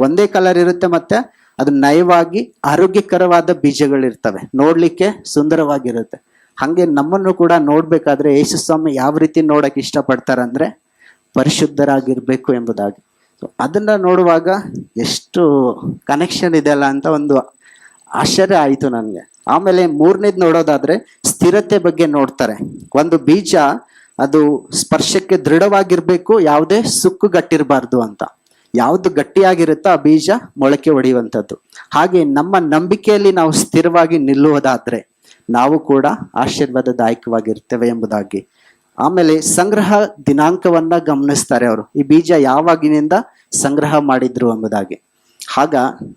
ಒಂದೇ ಕಲರ್ ಇರುತ್ತೆ, ಮತ್ತೆ ಅದು ನಯವಾಗಿ ಆರೋಗ್ಯಕರವಾದ ಬೀಜಗಳಿರ್ತವೆ, ನೋಡ್ಲಿಕ್ಕೆ ಸುಂದರವಾಗಿರುತ್ತೆ. ಹಂಗೆ ನಮ್ಮನ್ನು ಕೂಡ ನೋಡ್ಬೇಕಾದ್ರೆ ಯೇಸು ಸ್ವಾಮಿ ಯಾವ ರೀತಿ ನೋಡಕ್ ಇಷ್ಟಪಡ್ತಾರಂದ್ರೆ ಪರಿಶುದ್ಧರಾಗಿರ್ಬೇಕು ಎಂಬುದಾಗಿ. ಸೊ ಅದನ್ನ ನೋಡುವಾಗ ಎಷ್ಟು ಕನೆಕ್ಷನ್ ಇದೆಯಲ್ಲ ಅಂತ ಒಂದು ಆಶ್ಚರ್ಯ ಆಯಿತು ನನಗೆ. ಆಮೇಲೆ ಮೂರನೇದು ನೋಡೋದಾದ್ರೆ ಸ್ಥಿರತೆ ಬಗ್ಗೆ ನೋಡ್ತಾರೆ. ಒಂದು ಬೀಜ ಅದು ಸ್ಪರ್ಶಕ್ಕೆ ದೃಢವಾಗಿರ್ಬೇಕು, ಯಾವುದೇ ಸುಕ್ಕು ಗಟ್ಟಿರಬಾರ್ದು ಅಂತ. ಯಾವ್ದು ಗಟ್ಟಿಯಾಗಿರುತ್ತೋ ಆ ಬೀಜ ಮೊಳಕೆ ಹೊಡೆಯುವಂಥದ್ದು. ಹಾಗೆ ನಮ್ಮ ನಂಬಿಕೆಯಲ್ಲಿ ನಾವು ಸ್ಥಿರವಾಗಿ ನಿಲ್ಲುವುದಾದ್ರೆ ನಾವು ಕೂಡ ಆಶೀರ್ವಾದದಾಯಕವಾಗಿರ್ತೇವೆ ಎಂಬುದಾಗಿ. ಆಮೇಲೆ ಸಂಗ್ರಹ ದಿನಾಂಕವನ್ನ ಗಮನಿಸ್ತಾರೆ ಅವರು, ಈ ಬೀಜ ಯಾವಾಗಿನಿಂದ ಸಂಗ್ರಹ ಮಾಡಿದ್ರು ಎಂಬುದಾಗಿ. ಆಗ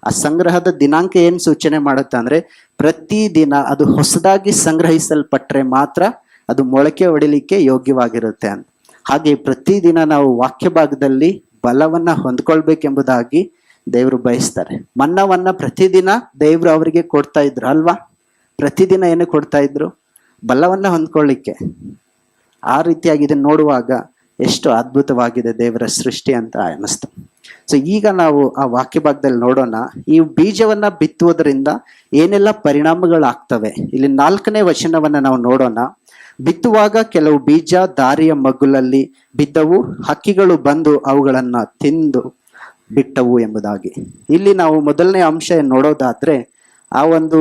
ಆ ಸಂಗ್ರಹದ ದಿನಾಂಕ ಏನ್ ಸೂಚನೆ ಮಾಡುತ್ತೆ ಅಂದ್ರೆ ಪ್ರತಿದಿನ ಅದು ಹೊಸದಾಗಿ ಸಂಗ್ರಹಿಸಲ್ಪಟ್ರೆ ಮಾತ್ರ ಅದು ಮೊಳಕೆ ಹೊಡಿಲಿಕ್ಕೆ ಯೋಗ್ಯವಾಗಿರುತ್ತೆ ಅಂತ. ಹಾಗೆ ಪ್ರತಿದಿನ ನಾವು ವಾಕ್ಯ ಭಾಗದಲ್ಲಿ ಬಲವನ್ನ ಹೊಂದ್ಕೊಳ್ಬೇಕೆಂಬುದಾಗಿ ದೇವರು ಬಯಸ್ತಾರೆ. ಮನ್ನವನ್ನ ಪ್ರತಿದಿನ ದೇವರು ಅವರಿಗೆ ಕೊಡ್ತಾ ಇದ್ರು ಅಲ್ವಾ? ಪ್ರತಿದಿನ ಏನು ಕೊಡ್ತಾ ಇದ್ರು? ಬಲವನ್ನ ಹೊಂದ್ಕೊಳ್ಳಿಕ್ಕೆ. ಆ ರೀತಿಯಾಗಿ ಇದನ್ನು ನೋಡುವಾಗ ಎಷ್ಟು ಅದ್ಭುತವಾಗಿದೆ ದೇವರ ಸೃಷ್ಟಿ ಅಂತ ಅನಿಸ್ತು. ಸೊ ಈಗ ನಾವು ಆ ವಾಕ್ಯ ಭಾಗದಲ್ಲಿ ನೋಡೋಣ, ಈ ಬೀಜವನ್ನ ಬಿತ್ತುವುದರಿಂದ ಏನೆಲ್ಲ ಪರಿಣಾಮಗಳಾಗ್ತವೆ. ಇಲ್ಲಿ 4ನೇ ವಚನವನ್ನ ನಾವು ನೋಡೋಣ. ಬಿತ್ತುವಾಗ ಕೆಲವು ಬೀಜ ದಾರಿಯ ಮಗ್ಗುಲಲ್ಲಿ ಬಿದ್ದವು, ಹಕ್ಕಿಗಳು ಬಂದು ಅವುಗಳನ್ನ ತಿಂದು ಬಿಟ್ಟವು ಎಂಬುದಾಗಿ. ಇಲ್ಲಿ ನಾವು ಮೊದಲನೇ ಅಂಶ ನೋಡೋದಾದ್ರೆ, ಆ ಒಂದು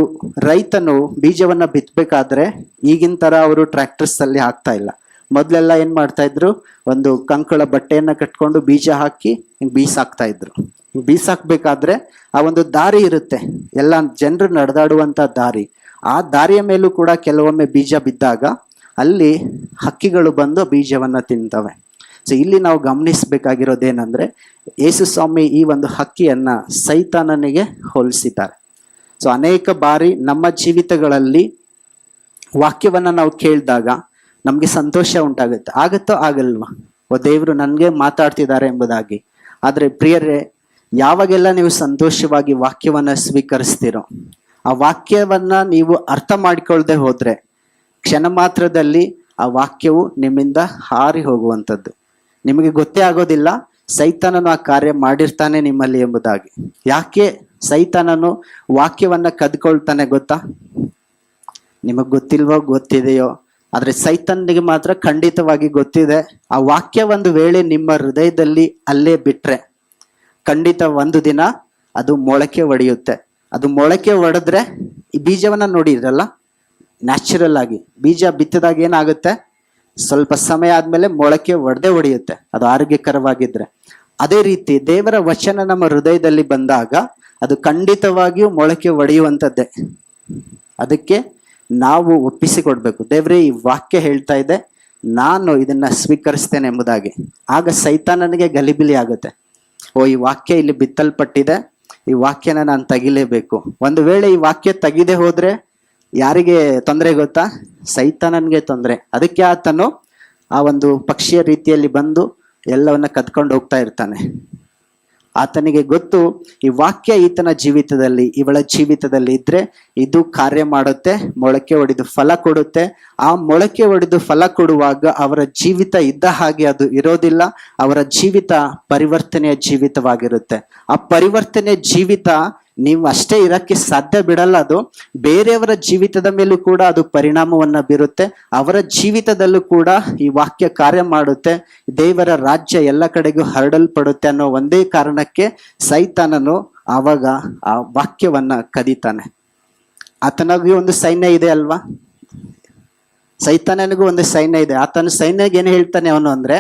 ರೈತನು ಬೀಜವನ್ನ ಬಿತ್ತಬೇಕಾದ್ರೆ ಈಗಿನ ತರ ಅವರು ಟ್ರ್ಯಾಕ್ಟರ್ಸ್ ಅಲ್ಲಿ ಹಾಕ್ತಾ ಇಲ್ಲ. ಮೊದ್ಲೆಲ್ಲ ಏನ್ ಮಾಡ್ತಾ ಇದ್ರು, ಒಂದು ಕಂಕಳ ಬಟ್ಟೆಯನ್ನ ಕಟ್ಕೊಂಡು ಬೀಜ ಹಾಕಿ ಬೀಸಾಕ್ತಾ ಇದ್ರು. ಬೀಸಾಕ್ಬೇಕಾದ್ರೆ ಆ ಒಂದು ದಾರಿ ಇರುತ್ತೆ, ಎಲ್ಲ ಜನರು ನಡೆದಾಡುವಂತ ದಾರಿ. ಆ ದಾರಿಯ ಮೇಲೂ ಕೂಡ ಕೆಲವೊಮ್ಮೆ ಬೀಜ ಬಿದ್ದಾಗ ಅಲ್ಲಿ ಹಕ್ಕಿಗಳು ಬಂದು ಬೀಜವನ್ನ ತಿಂತವೆ. ಸೊ ಇಲ್ಲಿ ನಾವು ಗಮನಿಸಬೇಕಾಗಿರೋದೇನೆಂದ್ರೆ, ಯೇಸು ಸ್ವಾಮಿ ಈ ಒಂದು ಹಕ್ಕಿಯನ್ನ ಸೈತಾನನಿಗೆ ಹೋಲಿಸಿದ್ದಾರೆ. ಸೊ ಅನೇಕ ಬಾರಿ ನಮ್ಮ ಜೀವಿತಗಳಲ್ಲಿ ವಾಕ್ಯವನ್ನ ನಾವು ಕೇಳಿದಾಗ ನಮ್ಗೆ ಸಂತೋಷ ಉಂಟಾಗುತ್ತೆ. ಆಗತ್ತೋ ಆಗಲ್ವಾ, ಓ ದೇವರು ನನಗೆ ಮಾತಾಡ್ತಿದ್ದಾರೆ ಎಂಬುದಾಗಿ. ಆದ್ರೆ ಪ್ರಿಯರೇ, ಯಾವಾಗೆಲ್ಲ ನೀವು ಸಂತೋಷವಾಗಿ ವಾಕ್ಯವನ್ನ ಸ್ವೀಕರಿಸ್ತೀರೋ, ಆ ವಾಕ್ಯವನ್ನ ನೀವು ಅರ್ಥ ಮಾಡಿಕೊಳ್ಳದೆ ಹೋದ್ರೆ ಕ್ಷಣ ಮಾತ್ರದಲ್ಲಿ ಆ ವಾಕ್ಯವು ನಿಮ್ಮಿಂದ ಹಾರಿ ಹೋಗುವಂಥದ್ದು. ನಿಮಗೆ ಗೊತ್ತೇ ಆಗೋದಿಲ್ಲ ಸೈತಾನನು ಆ ಕಾರ್ಯ ಮಾಡಿರ್ತಾನೆ ನಿಮ್ಮಲ್ಲಿ ಎಂಬುದಾಗಿ. ಯಾಕೆ ಸೈತಾನನು ವಾಕ್ಯವನ್ನ ಕದ್ಕೊಳ್ತಾನೆ ಗೊತ್ತಾ? ನಿಮಗ್ ಗೊತ್ತಿಲ್ವೋ ಗೊತ್ತಿದೆಯೋ, ಆದ್ರೆ ಸೈತಾನಿಗೆ ಮಾತ್ರ ಖಂಡಿತವಾಗಿ ಗೊತ್ತಿದೆ. ಆ ವಾಕ್ಯ ಒಂದು ವೇಳೆ ನಿಮ್ಮ ಹೃದಯದಲ್ಲಿ ಅಲ್ಲೇ ಬಿಟ್ರೆ ಖಂಡಿತ ಒಂದು ದಿನ ಅದು ಮೊಳಕೆ ಒಡೆಯುತ್ತೆ. ಅದು ಮೊಳಕೆ ಒಡೆದ್ರೆ, ಈ ಬೀಜವನ್ನ ನೋಡಿದ್ರಲ್ಲ, ನ್ಯಾಚುರಲ್ ಆಗಿ ಬೀಜ ಬಿತ್ತಿದಾಗ ಏನಾಗುತ್ತೆ, ಸ್ವಲ್ಪ ಸಮಯ ಆದ್ಮೇಲೆ ಮೊಳಕೆ ಒಡೆಯುತ್ತೆ, ಅದು ಆರೋಗ್ಯಕರವಾಗಿದ್ರೆ. ಅದೇ ರೀತಿ ದೇವರ ವಚನ ನಮ್ಮ ಹೃದಯದಲ್ಲಿ ಬಂದಾಗ ಅದು ಖಂಡಿತವಾಗಿಯೂ ಮೊಳಕೆ ಒಡೆಯುವಂಥದ್ದೇ. ಅದಕ್ಕೆ ನಾವು ಒಪ್ಪಿಸಿಕೊಡ್ಬೇಕು, ದೇವ್ರೇ ಈ ವಾಕ್ಯ ಹೇಳ್ತಾ ಇದೆ, ನಾನು ಇದನ್ನ ಸ್ವೀಕರಿಸ್ತೇನೆ ಎಂಬುದಾಗಿ. ಆಗ ಸೈತಾನನಿಗೆ ಗಲಿಬಿಲಿ ಆಗುತ್ತೆ. ಓ, ಈ ವಾಕ್ಯ ಇಲ್ಲಿ ಬಿತ್ತಲ್ಪಟ್ಟಿದೆ, ಈ ವಾಕ್ಯನ ನಾನು ತೆಗಿಲೇಬೇಕು. ಒಂದು ವೇಳೆ ಈ ವಾಕ್ಯ ತೆಗಿದೆ ಹೋದ್ರೆ ಯಾರಿಗೆ ತೊಂದರೆ ಗೊತ್ತಾ? ಸೈತಾನನ್ಗೆ ತೊಂದರೆ. ಅದಕ್ಕೆ ಆತನು ಆ ಒಂದು ಪಕ್ಷಿಯ ರೀತಿಯಲ್ಲಿ ಬಂದು ಎಲ್ಲವನ್ನ ಕದ್ಕೊಂಡು ಹೋಗ್ತಾ ಇರ್ತಾನೆ. ಆತನಿಗೆ ಗೊತ್ತು, ಈ ವಾಕ್ಯ ಈತನ ಜೀವಿತದಲ್ಲಿ, ಇವಳ ಜೀವಿತದಲ್ಲಿ ಇದ್ರೆ ಇದು ಕಾರ್ಯ ಮಾಡುತ್ತೆ, ಮೊಳಕೆ ಒಡೆದು ಫಲ ಕೊಡುತ್ತೆ. ಆ ಮೊಳಕೆ ಒಡೆದು ಫಲ ಕೊಡುವಾಗ ಅವರ ಜೀವಿತ ಇದ್ದ ಹಾಗೆ ಅದು ಇರೋದಿಲ್ಲ. ಅವರ ಜೀವಿತ ಪರಿವರ್ತನೆಯ ಜೀವಿತವಾಗಿರುತ್ತೆ. ಆ ಪರಿವರ್ತನೆಯ ಜೀವಿತ ನೀವು ಅಷ್ಟೇ ಇರಕ್ಕೆ ಸಾಧ್ಯ ಬಿಡಲ್ಲ, ಅದು ಬೇರೆಯವರ ಜೀವಿತದ ಮೇಲೂ ಕೂಡ ಅದು ಪರಿಣಾಮವನ್ನ ಬೀರುತ್ತೆ. ಅವರ ಜೀವಿತದಲ್ಲೂ ಕೂಡ ಈ ವಾಕ್ಯ ಕಾರ್ಯ ಮಾಡುತ್ತೆ. ದೇವರ ರಾಜ್ಯ ಎಲ್ಲ ಕಡೆಗೂ ಹರಡಲ್ಪಡುತ್ತೆ ಅನ್ನೋ ಒಂದೇ ಕಾರಣಕ್ಕೆ ಸೈತಾನನು ಆವಾಗ ಆ ವಾಕ್ಯವನ್ನ ಕದೀತಾನೆ. ಆತನಿಗೂ ಒಂದು ಸೈನ್ಯ ಇದೆ ಅಲ್ವಾ? ಸೈತಾನನಿಗೂ ಒಂದು ಸೈನ್ಯ ಇದೆ. ಆತನ ಸೈನ್ಯಗೆ ಏನು ಹೇಳ್ತಾನೆ ಅವನು ಅಂದ್ರೆ,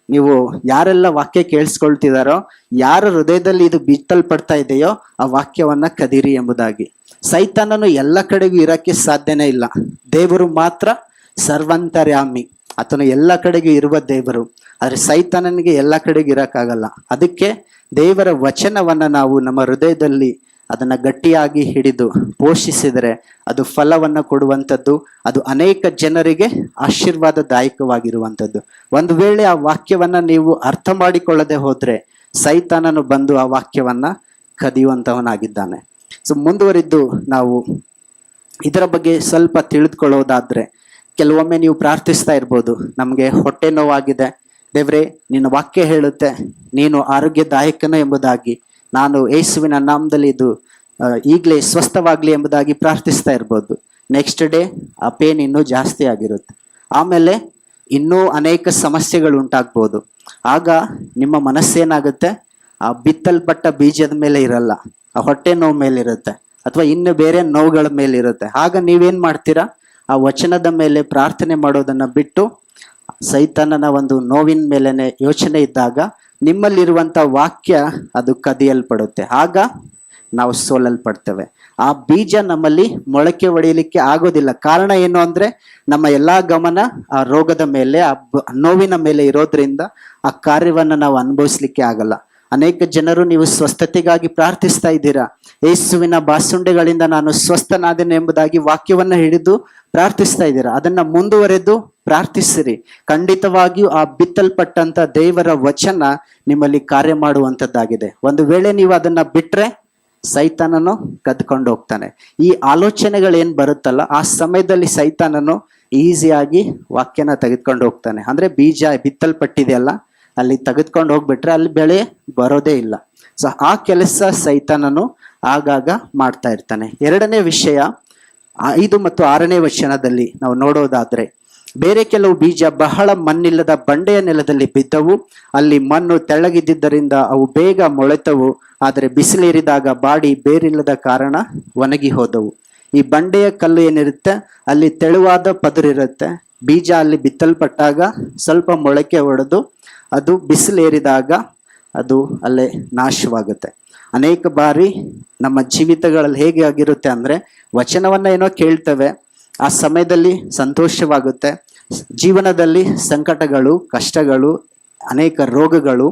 ನೀವು ಯಾರೆಲ್ಲ ವಾಕ್ಯ ಕೇಳಿಸ್ಕೊಳ್ತಿದಾರೋ, ಯಾರ ಹೃದಯದಲ್ಲಿ ಇದು ಬಿತ್ತಲ್ಪಡ್ತಾ ಇದೆಯೋ ಆ ವಾಕ್ಯವನ್ನ ಕದೀರಿ ಎಂಬುದಾಗಿ. ಸೈತಾನನು ಎಲ್ಲ ಕಡೆಗೂ ಇರಕ್ಕೆ ಸಾಧ್ಯನೇ ಇಲ್ಲ. ದೇವರು ಮಾತ್ರ ಸರ್ವಂತರ್ಯಾಮಿ, ಆತನು ಎಲ್ಲ ಕಡೆಗೂ ಇರುವ ದೇವರು. ಆದ್ರೆ ಸೈತಾನನಿಗೆ ಎಲ್ಲ ಕಡೆಗೂ ಇರಕ್ಕಾಗಲ್ಲ. ಅದಕ್ಕೆ ದೇವರ ವಚನವನ್ನ ನಾವು ನಮ್ಮ ಹೃದಯದಲ್ಲಿ ಅದನ್ನ ಗಟ್ಟಿಯಾಗಿ ಹಿಡಿದು ಪೋಷಿಸಿದರೆ ಅದು ಫಲವನ್ನ ಕೊಡುವಂಥದ್ದು, ಅದು ಅನೇಕ ಜನರಿಗೆ ಆಶೀರ್ವಾದದಾಯಕವಾಗಿರುವಂಥದ್ದು. ಒಂದು ವೇಳೆ ಆ ವಾಕ್ಯವನ್ನ ನೀವು ಅರ್ಥ ಮಾಡಿಕೊಳ್ಳದೆ ಹೋದ್ರೆ ಸೈತಾನನು ಬಂದು ಆ ವಾಕ್ಯವನ್ನ ಕದಿಯುವಂತವನಾಗಿದ್ದಾನೆ. ಸೊ ಮುಂದುವರಿದ್ದು ನಾವು ಇದರ ಬಗ್ಗೆ ಸ್ವಲ್ಪ ತಿಳಿದುಕೊಳ್ಳೋದಾದ್ರೆ, ಕೆಲವೊಮ್ಮೆ ನೀವು ಪ್ರಾರ್ಥಿಸ್ತಾ ಇರ್ಬೋದು, ನಮಗೆ ಹೊಟ್ಟೆ ನೋವಾಗಿದೆ, ದೇವ್ರೇ ನಿನ್ನ ವಾಕ್ಯ ಹೇಳುತ್ತೆ ನೀನು ಆರೋಗ್ಯದಾಯಕನು ಎಂಬುದಾಗಿ, ನಾನು ಯೇಸುವಿನ ನಾಮದಲ್ಲಿ ಇದು ಈಗಲೇ ಸ್ವಸ್ಥವಾಗ್ಲಿ ಎಂಬುದಾಗಿ ಪ್ರಾರ್ಥಿಸ್ತಾ ಇರ್ಬೋದು. ನೆಕ್ಸ್ಟ್ ಡೇ ಆ ಪೇನ್ ಇನ್ನೂ ಜಾಸ್ತಿ ಆಗಿರುತ್ತೆ. ಆಮೇಲೆ ಇನ್ನೂ ಅನೇಕ ಸಮಸ್ಯೆಗಳು ಉಂಟಾಗ್ಬೋದು. ಆಗ ನಿಮ್ಮ ಮನಸ್ಸೇನಾಗುತ್ತೆ, ಆ ಬಿತ್ತಲ್ಪಟ್ಟ ಬೀಜದ ಮೇಲೆ ಇರಲ್ಲ, ಆ ಹೊಟ್ಟೆ ನೋವು ಮೇಲಿರುತ್ತೆ, ಅಥವಾ ಇನ್ನು ಬೇರೆ ನೋವುಗಳ ಮೇಲಿರುತ್ತೆ. ಆಗ ನೀವೇನ್ ಮಾಡ್ತೀರಾ, ಆ ವಚನದ ಮೇಲೆ ಪ್ರಾರ್ಥನೆ ಮಾಡೋದನ್ನ ಬಿಟ್ಟು ಸೈತಾನನ ಒಂದು ನೋವಿನ ಮೇಲೆನೆ ಯೋಚನೆ ಇದ್ದಾಗ ನಿಮ್ಮಲ್ಲಿರುವಂತ ವಾಕ್ಯ ಅದು ಕದಿಯಲ್ಪಡುತ್ತೆ. ಆಗ ನಾವು ಸೋಲಲ್ಪಡ್ತೇವೆ. ಆ ಬೀಜ ನಮ್ಮಲ್ಲಿ ಮೊಳಕೆ ಒಡೆಯಲಿಕ್ಕೆ ಆಗೋದಿಲ್ಲ. ಕಾರಣ ಏನು ಅಂದ್ರೆ, ನಮ್ಮ ಎಲ್ಲಾ ಗಮನ ಆ ರೋಗದ ಮೇಲೆ, ಆ ನೋವಿನ ಮೇಲೆ ಇರೋದ್ರಿಂದ ಆ ಕಾರ್ಯವನ್ನ ನಾವು ಅನುಭವಿಸ್ಲಿಕ್ಕೆ ಆಗಲ್ಲ. ಅನೇಕ ಜನರು ನೀವು ಸ್ವಸ್ಥತೆಗಾಗಿ ಪ್ರಾರ್ಥಿಸ್ತಾ ಇದ್ದೀರಾ, ಯೇಸುವಿನ ಬಾಸುಂಡೆಗಳಿಂದ ನಾನು ಸ್ವಸ್ಥನಾದೆನು ಎಂಬುದಾಗಿ ವಾಕ್ಯವನ್ನ ಹಿಡಿದು ಪ್ರಾರ್ಥಿಸ್ತಾ ಇದ್ದೀರಾ. ಅದನ್ನ ಮುಂದುವರೆದು ಪ್ರಾರ್ಥಿಸಿರಿ. ಖಂಡಿತವಾಗಿಯೂ ಆ ಬಿತ್ತಲ್ಪಟ್ಟಂತ ದೇವರ ವಚನ ನಿಮ್ಮಲ್ಲಿ ಕಾರ್ಯ ಮಾಡುವಂತದ್ದಾಗಿದೆ. ಒಂದು ವೇಳೆ ನೀವು ಅದನ್ನ ಬಿಟ್ರೆ ಸೈತಾನನು ಕದ್ಕೊಂಡು ಹೋಗ್ತಾನೆ. ಈ ಆಲೋಚನೆಗಳೇನ್ ಬರುತ್ತಲ್ಲ, ಆ ಸಮಯದಲ್ಲಿ ಸೈತಾನನು ಈಸಿಯಾಗಿ ವಾಕ್ಯನ ತೆಗೆದುಕೊಂಡು ಹೋಗ್ತಾನೆ. ಅಂದ್ರೆ ಬೀಜ ಬಿತ್ತಲ್ಪಟ್ಟಿದೆಯಲ್ಲ, ಅಲ್ಲಿ ತೆಗೆದುಕೊಂಡು ಹೋಗ್ಬಿಟ್ರೆ ಅಲ್ಲಿ ಬೆಳೆ ಬರೋದೇ ಇಲ್ಲ. ಸೊ ಆ ಕೆಲಸ ಸೈತಾನನು ಆಗಾಗ ಮಾಡ್ತಾ ಇರ್ತಾನೆ. ಎರಡನೇ ವಿಷಯ, 5 ಮತ್ತು 6ನೇ ವಚನದಲ್ಲಿ ನಾವು ನೋಡೋದಾದ್ರೆ, ಬೇರೆ ಕೆಲವು ಬೀಜ ಬಹಳ ಮಣ್ಣಿಲ್ಲದ ಬಂಡೆಯ ನೆಲದಲ್ಲಿ ಬಿದ್ದವು. ಅಲ್ಲಿ ಮಣ್ಣು ತೆಳ್ಳಗಿದ್ದರಿಂದ ಅವು ಬೇಗ ಮೊಳೆತವು, ಆದರೆ ಬಿಸಿಲೇರಿದಾಗ ಬಾಡಿ ಬೇರಿಲ್ಲದ ಕಾರಣ ಒಣಗಿ ಹೋದವು. ಈ ಬಂಡೆಯ ಕಲ್ಲು ಏನಿರುತ್ತೆ, ಅಲ್ಲಿ ತೆಳುವಾದ ಪದರಿರುತ್ತೆ. ಬೀಜ ಅಲ್ಲಿ ಬಿತ್ತಲ್ಪಟ್ಟಾಗ ಸ್ವಲ್ಪ ಮೊಳಕೆ ಹೊಡೆದು ಅದು ಬಿಸಿಲೇರಿದಾಗ ಅದು ಅಲ್ಲೇ ನಾಶವಾಗುತ್ತೆ. ಅನೇಕ ಬಾರಿ ನಮ್ಮ ಜೀವಿತಗಳಲ್ಲಿ ಹೇಗೆ ಆಗಿರುತ್ತೆ ಅಂದ್ರೆ, ವಚನವನ್ನ ಏನೋ ಕೇಳ್ತೇವೆ, ಆ ಸಮಯದಲ್ಲಿ ಸಂತೋಷವಾಗುತ್ತೆ, ಜೀವನದಲ್ಲಿ ಸಂಕಟಗಳು, ಕಷ್ಟಗಳು ಅನೇಕ ರೋಗಗಳು,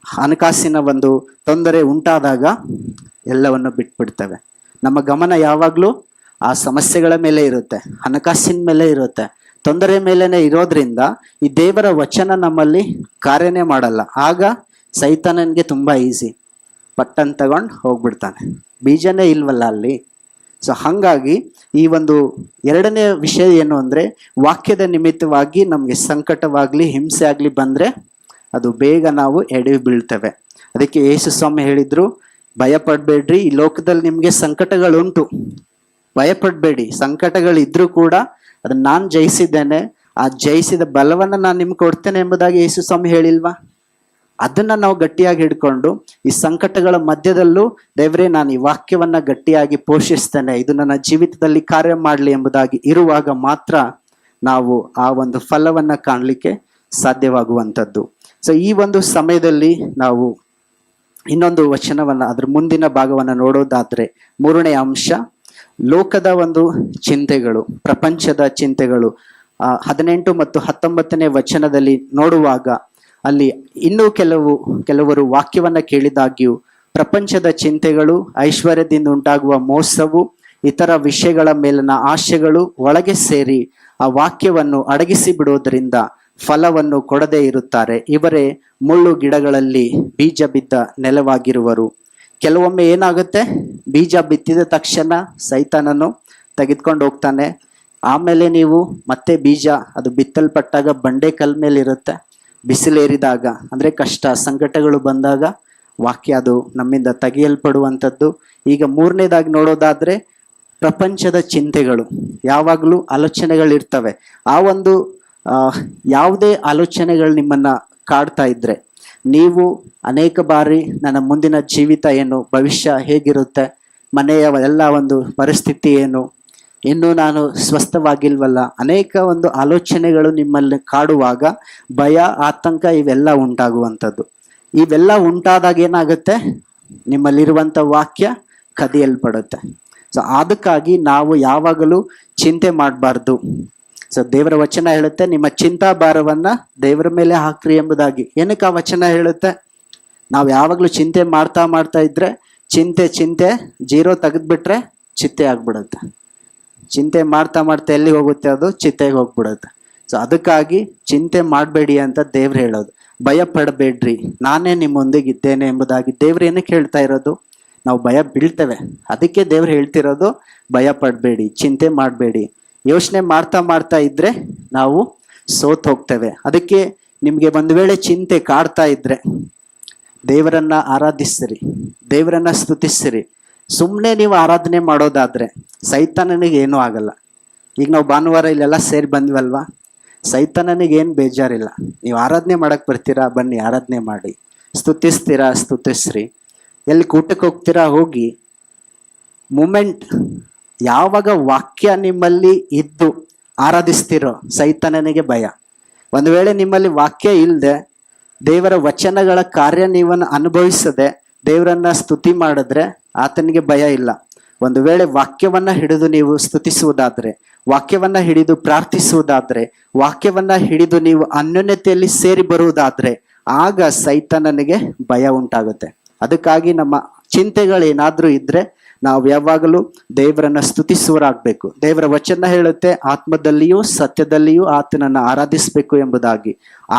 ಹಣಕಾಸಿನ ಒಂದು ತೊಂದರೆ ಉಂಟಾದಾಗ ಎಲ್ಲವನ್ನು ಬಿಟ್ಬಿಡ್ತವೆ. ನಮ್ಮ ಗಮನ ಯಾವಾಗಲೂ ಆ ಸಮಸ್ಯೆಗಳ ಮೇಲೆ ಇರುತ್ತೆ, ಹಣಕಾಸಿನ ಮೇಲೆ ಇರುತ್ತೆ, ತೊಂದರೆ ಮೇಲೇನೆ ಇರೋದ್ರಿಂದ ಈ ದೇವರ ವಚನ ನಮ್ಮಲ್ಲಿ ಕಾರ್ಯನೇ ಮಾಡಲ್ಲ. ಆಗ ಸೈತಾನನಿಗೆ ತುಂಬಾ ಈಸಿ, ಪಟ್ಟನ್ ತಗೊಂಡು ಹೋಗ್ಬಿಡ್ತಾನೆ, ಬೀಜನೇ ಇಲ್ವಲ್ಲ ಅಲ್ಲಿ. ಸೊ ಹಾಗಾಗಿ ಈ ಒಂದು ಎರಡನೇ ವಿಷಯ ಏನು ಅಂದ್ರೆ, ವಾಕ್ಯದ ನಿಮಿತ್ತವಾಗಿ ನಮ್ಗೆ ಸಂಕಟವಾಗ್ಲಿ ಹಿಂಸೆ ಆಗ್ಲಿ ಬಂದ್ರೆ ಅದು ಬೇಗ ನಾವು ಎಡೆ ಬೀಳ್ತೇವೆ. ಅದಕ್ಕೆ ಯೇಸು ಸ್ವಾಮಿ ಹೇಳಿದ್ರು, ಭಯ ಪಡ್ಬೇಡ್ರಿ, ಈ ಲೋಕದಲ್ಲಿ ನಿಮ್ಗೆ ಸಂಕಟಗಳುಂಟು, ಭಯ ಪಡ್ಬೇಡಿ. ಸಂಕಟಗಳಿದ್ರೂ ಕೂಡ ಅದನ್ನ ನಾನು ಜಯಿಸಿದ್ದೇನೆ, ಆ ಜಯಿಸಿದ ಬಲವನ್ನ ನಾನು ನಿಮ್ಗೆ ಕೊಡ್ತೇನೆ ಎಂಬುದಾಗಿ ಯೇಸು ಸ್ವಾಮಿ ಹೇಳಿಲ್ವಾ? ಅದನ್ನ ನಾವು ಗಟ್ಟಿಯಾಗಿ ಹಿಡ್ಕೊಂಡು ಈ ಸಂಕಟಗಳ ಮಧ್ಯದಲ್ಲೂ ದೇವರೇ ನಾನು ಈ ವಾಕ್ಯವನ್ನ ಗಟ್ಟಿಯಾಗಿ ಪೋಷಿಸ್ತೇನೆ, ಇದು ನನ್ನ ಜೀವಿತದಲ್ಲಿ ಕಾರ್ಯ ಮಾಡಲಿ ಎಂಬುದಾಗಿ ಇರುವಾಗ ಮಾತ್ರ ನಾವು ಆ ಒಂದು ಫಲವನ್ನ ಕಾಣಲಿಕ್ಕೆ ಸಾಧ್ಯವಾಗುವಂಥದ್ದು. ಸೊ ಈ ಒಂದು ಸಮಯದಲ್ಲಿ ನಾವು ಇನ್ನೊಂದು ವಚನವನ್ನ, ಅದ್ರ ಮುಂದಿನ ಭಾಗವನ್ನ ನೋಡೋದಾದ್ರೆ, ಮೂರನೇ ಅಂಶ ಲೋಕದ ಒಂದು ಚಿಂತೆಗಳು, ಪ್ರಪಂಚದ ಚಿಂತೆಗಳು. 18 ಮತ್ತು 19ನೇ ವಚನದಲ್ಲಿ ನೋಡುವಾಗ ಅಲ್ಲಿ ಇನ್ನೂ ಕೆಲವರು ವಾಕ್ಯವನ್ನ ಕೇಳಿದಾಗ್ಯೂ ಪ್ರಪಂಚದ ಚಿಂತೆಗಳು, ಐಶ್ವರ್ಯದಿಂದ ಉಂಟಾಗುವ ಮೋಸವು, ಇತರ ವಿಷಯಗಳ ಮೇಲಿನ ಆಶೆಗಳು ಒಳಗೆ ಸೇರಿ ಆ ವಾಕ್ಯವನ್ನು ಅಡಗಿಸಿ ಬಿಡುವುದರಿಂದ ಫಲವನ್ನು ಕೊಡದೇ ಇರುತ್ತಾರೆ. ಇವರೇ ಮುಳ್ಳು ಗಿಡಗಳಲ್ಲಿ ಬೀಜ ಬಿದ್ದ ನೆಲವಾಗಿರುವರು. ಕೆಲವೊಮ್ಮೆ ಏನಾಗುತ್ತೆ, ಬೀಜ ಬಿತ್ತಿದ ತಕ್ಷಣ ಸೈತಾನನು ತೆಗೆದುಕೊಂಡು ಹೋಗ್ತಾನೆ. ಆಮೇಲೆ ನೀವು ಮತ್ತೆ ಬೀಜ ಅದು ಬಿತ್ತಲ್ಪಟ್ಟಾಗ ಬಂಡೆ ಕಲ್ ಮೇಲೆ ಇರುತ್ತೆ. ಬಿಸಿಲೇರಿದಾಗ ಅಂದ್ರೆ ಕಷ್ಟ ಸಂಕಟಗಳು ಬಂದಾಗ ವಾಕ್ಯ ಅದು ನಮ್ಮಿಂದ ತೆಗೆಯಲ್ಪಡುವಂಥದ್ದು. ಈಗ ಮೂರನೇದಾಗಿ ನೋಡೋದಾದ್ರೆ, ಪ್ರಪಂಚದ ಚಿಂತೆಗಳು, ಯಾವಾಗಲೂ ಆಲೋಚನೆಗಳಿರ್ತವೆ. ಆ ಒಂದು ಯಾವುದೇ ಆಲೋಚನೆಗಳು ನಿಮ್ಮನ್ನ ಕಾಡ್ತಾ ಇದ್ರೆ, ನೀವು ಅನೇಕ ಬಾರಿ ನನ್ನ ಮುಂದಿನ ಜೀವಿತ ಏನು, ಭವಿಷ್ಯ ಹೇಗಿರುತ್ತೆ, ಮನೆಯ ಎಲ್ಲ ಒಂದು ಪರಿಸ್ಥಿತಿ ಏನು, ಇನ್ನೂ ನಾನು ಸ್ವಸ್ಥವಾಗಿಲ್ವಲ್ಲ, ಅನೇಕ ಒಂದು ಆಲೋಚನೆಗಳು ನಿಮ್ಮಲ್ಲಿ ಕಾಡುವಾಗ ಭಯ, ಆತಂಕ ಇವೆಲ್ಲ ಉಂಟಾಗುವಂಥದ್ದು. ಇವೆಲ್ಲ ಉಂಟಾದಾಗ ಏನಾಗುತ್ತೆ, ನಿಮ್ಮಲ್ಲಿರುವಂಥ ವಾಕ್ಯ ಕದಿಯಲ್ಪಡುತ್ತೆ. ಸೊ ಅದಕ್ಕಾಗಿ ನಾವು ಯಾವಾಗಲೂ ಚಿಂತೆ ಮಾಡಬಾರ್ದು. ಸೊ ದೇವರ ವಚನ ಹೇಳುತ್ತೆ, ನಿಮ್ಮ ಚಿಂತಾ ಭಾರವನ್ನ ದೇವರ ಮೇಲೆ ಹಾಕ್ರಿ ಎಂಬುದಾಗಿ. ಏನಕ್ಕೆ ಆ ವಚನ ಹೇಳುತ್ತೆ? ನಾವು ಯಾವಾಗಲೂ ಚಿಂತೆ ಮಾಡ್ತಾ ಇದ್ರೆ ಚಿಂತೆ 0 ತೆಗೆದ್ಬಿಟ್ರೆ ಚಿತ್ತೆ ಆಗ್ಬಿಡುತ್ತೆ. ಚಿಂತೆ ಮಾಡ್ತಾ ಎಲ್ಲಿ ಹೋಗುತ್ತೆ, ಅದು ಚಿತೆಗೆ ಹೋಗ್ಬಿಡುತ್ತೆ. ಸೊ ಅದಕ್ಕಾಗಿ ಚಿಂತೆ ಮಾಡಬೇಡಿ ಅಂತ ದೇವ್ರು ಹೇಳೋದು. ಭಯ ಪಡಬೇಡ್ರಿ, ನಾನೇ ನಿಮ್ಮೊಂದಿಗೆ ಇದ್ದೇನೆ ಎಂಬುದಾಗಿ ದೇವ್ರು ಏನಕ್ಕೆ ಹೇಳ್ತಾ ಇರೋದು? ನಾವು ಭಯ ಬೀಳ್ತೇವೆ, ಅದಕ್ಕೆ ದೇವ್ರು ಹೇಳ್ತಿರೋದು ಭಯ ಪಡಬೇಡಿ, ಚಿಂತೆ ಮಾಡಬೇಡಿ. ಯೋಚನೆ ಮಾಡ್ತಾ ಇದ್ರೆ ನಾವು ಸೋತ್ ಹೋಗ್ತೇವೆ. ಅದಕ್ಕೆ ನಿಮ್ಗೆ ಒಂದು ವೇಳೆ ಚಿಂತೆ ಕಾಡ್ತಾ ಇದ್ರೆ ದೇವರನ್ನ ಆರಾಧಿಸಿರಿ, ದೇವರನ್ನ ಸ್ತುತಿಸಿರಿ. ಸುಮ್ಮನೆ ನೀವು ಆರಾಧನೆ ಮಾಡೋದಾದ್ರೆ ಸೈತಾನನಿಗೆ ಏನೂ ಆಗಲ್ಲ. ಈಗ ನಾವು ಭಾನುವಾರ ಇಲ್ಲೆಲ್ಲ ಸೇರಿ ಬಂದ್ವಲ್ವಾ, ಸೈತಾನನಿಗೆ ಏನು ಬೇಜಾರಿಲ್ಲ. ನೀವು ಆರಾಧನೆ ಮಾಡಕ್ ಬರ್ತೀರಾ, ಬನ್ನಿ ಆರಾಧನೆ ಮಾಡಿ. ಸ್ತುತಿಸ್ತೀರಾ, ಸ್ತುತಿಸ್ರಿ. ಎಲ್ಲಿ ಕೂಟಕ್ಕೆ ಹೋಗ್ತೀರಾ, ಹೋಗಿ. ಮೂಮೆಂಟ್ ಯಾವಾಗ ವಾಕ್ಯ ನಿಮ್ಮಲ್ಲಿ ಇದ್ದು ಆರಾಧಿಸ್ತಿರೋ ಸೈತಾನನಿಗೆ ಭಯ. ಒಂದು ವೇಳೆ ನಿಮ್ಮಲ್ಲಿ ವಾಕ್ಯ ಇಲ್ಲದೆ, ದೇವರ ವಚನಗಳ ಕಾರ್ಯ ನೀವನ್ನು ಅನುಭವಿಸದೆ ದೇವರನ್ನ ಸ್ತುತಿ ಮಾಡಿದ್ರೆ ಆತನಿಗೆ ಭಯ ಇಲ್ಲ. ಒಂದು ವೇಳೆ ವಾಕ್ಯವನ್ನ ಹಿಡಿದು ನೀವು ಸ್ತುತಿಸುವುದಾದ್ರೆ, ವಾಕ್ಯವನ್ನ ಹಿಡಿದು ಪ್ರಾರ್ಥಿಸುವುದಾದ್ರೆ, ವಾಕ್ಯವನ್ನ ಹಿಡಿದು ನೀವು ಅನ್ಯೋನ್ಯತೆಯಲ್ಲಿ ಸೇರಿ ಬರುವುದಾದ್ರೆ, ಆಗ ಸೈತಾನನಿಗೆ ಭಯ ಉಂಟಾಗುತ್ತೆ. ಅದಕ್ಕಾಗಿ ನಮ್ಮ ಚಿಂತೆಗಳೇನಾದ್ರೂ ಇದ್ರೆ ನಾವು ಯಾವಾಗಲೂ ದೇವರನ್ನ ಸ್ತುತಿಸುವರಾಗಬೇಕು. ದೇವರ ವಚನ ಹೇಳುತ್ತೆ, ಆತ್ಮದಲ್ಲಿಯೂ ಸತ್ಯದಲ್ಲಿಯೂ ಆತನನ್ನ ಆರಾಧಿಸಬೇಕು ಎಂಬುದಾಗಿ.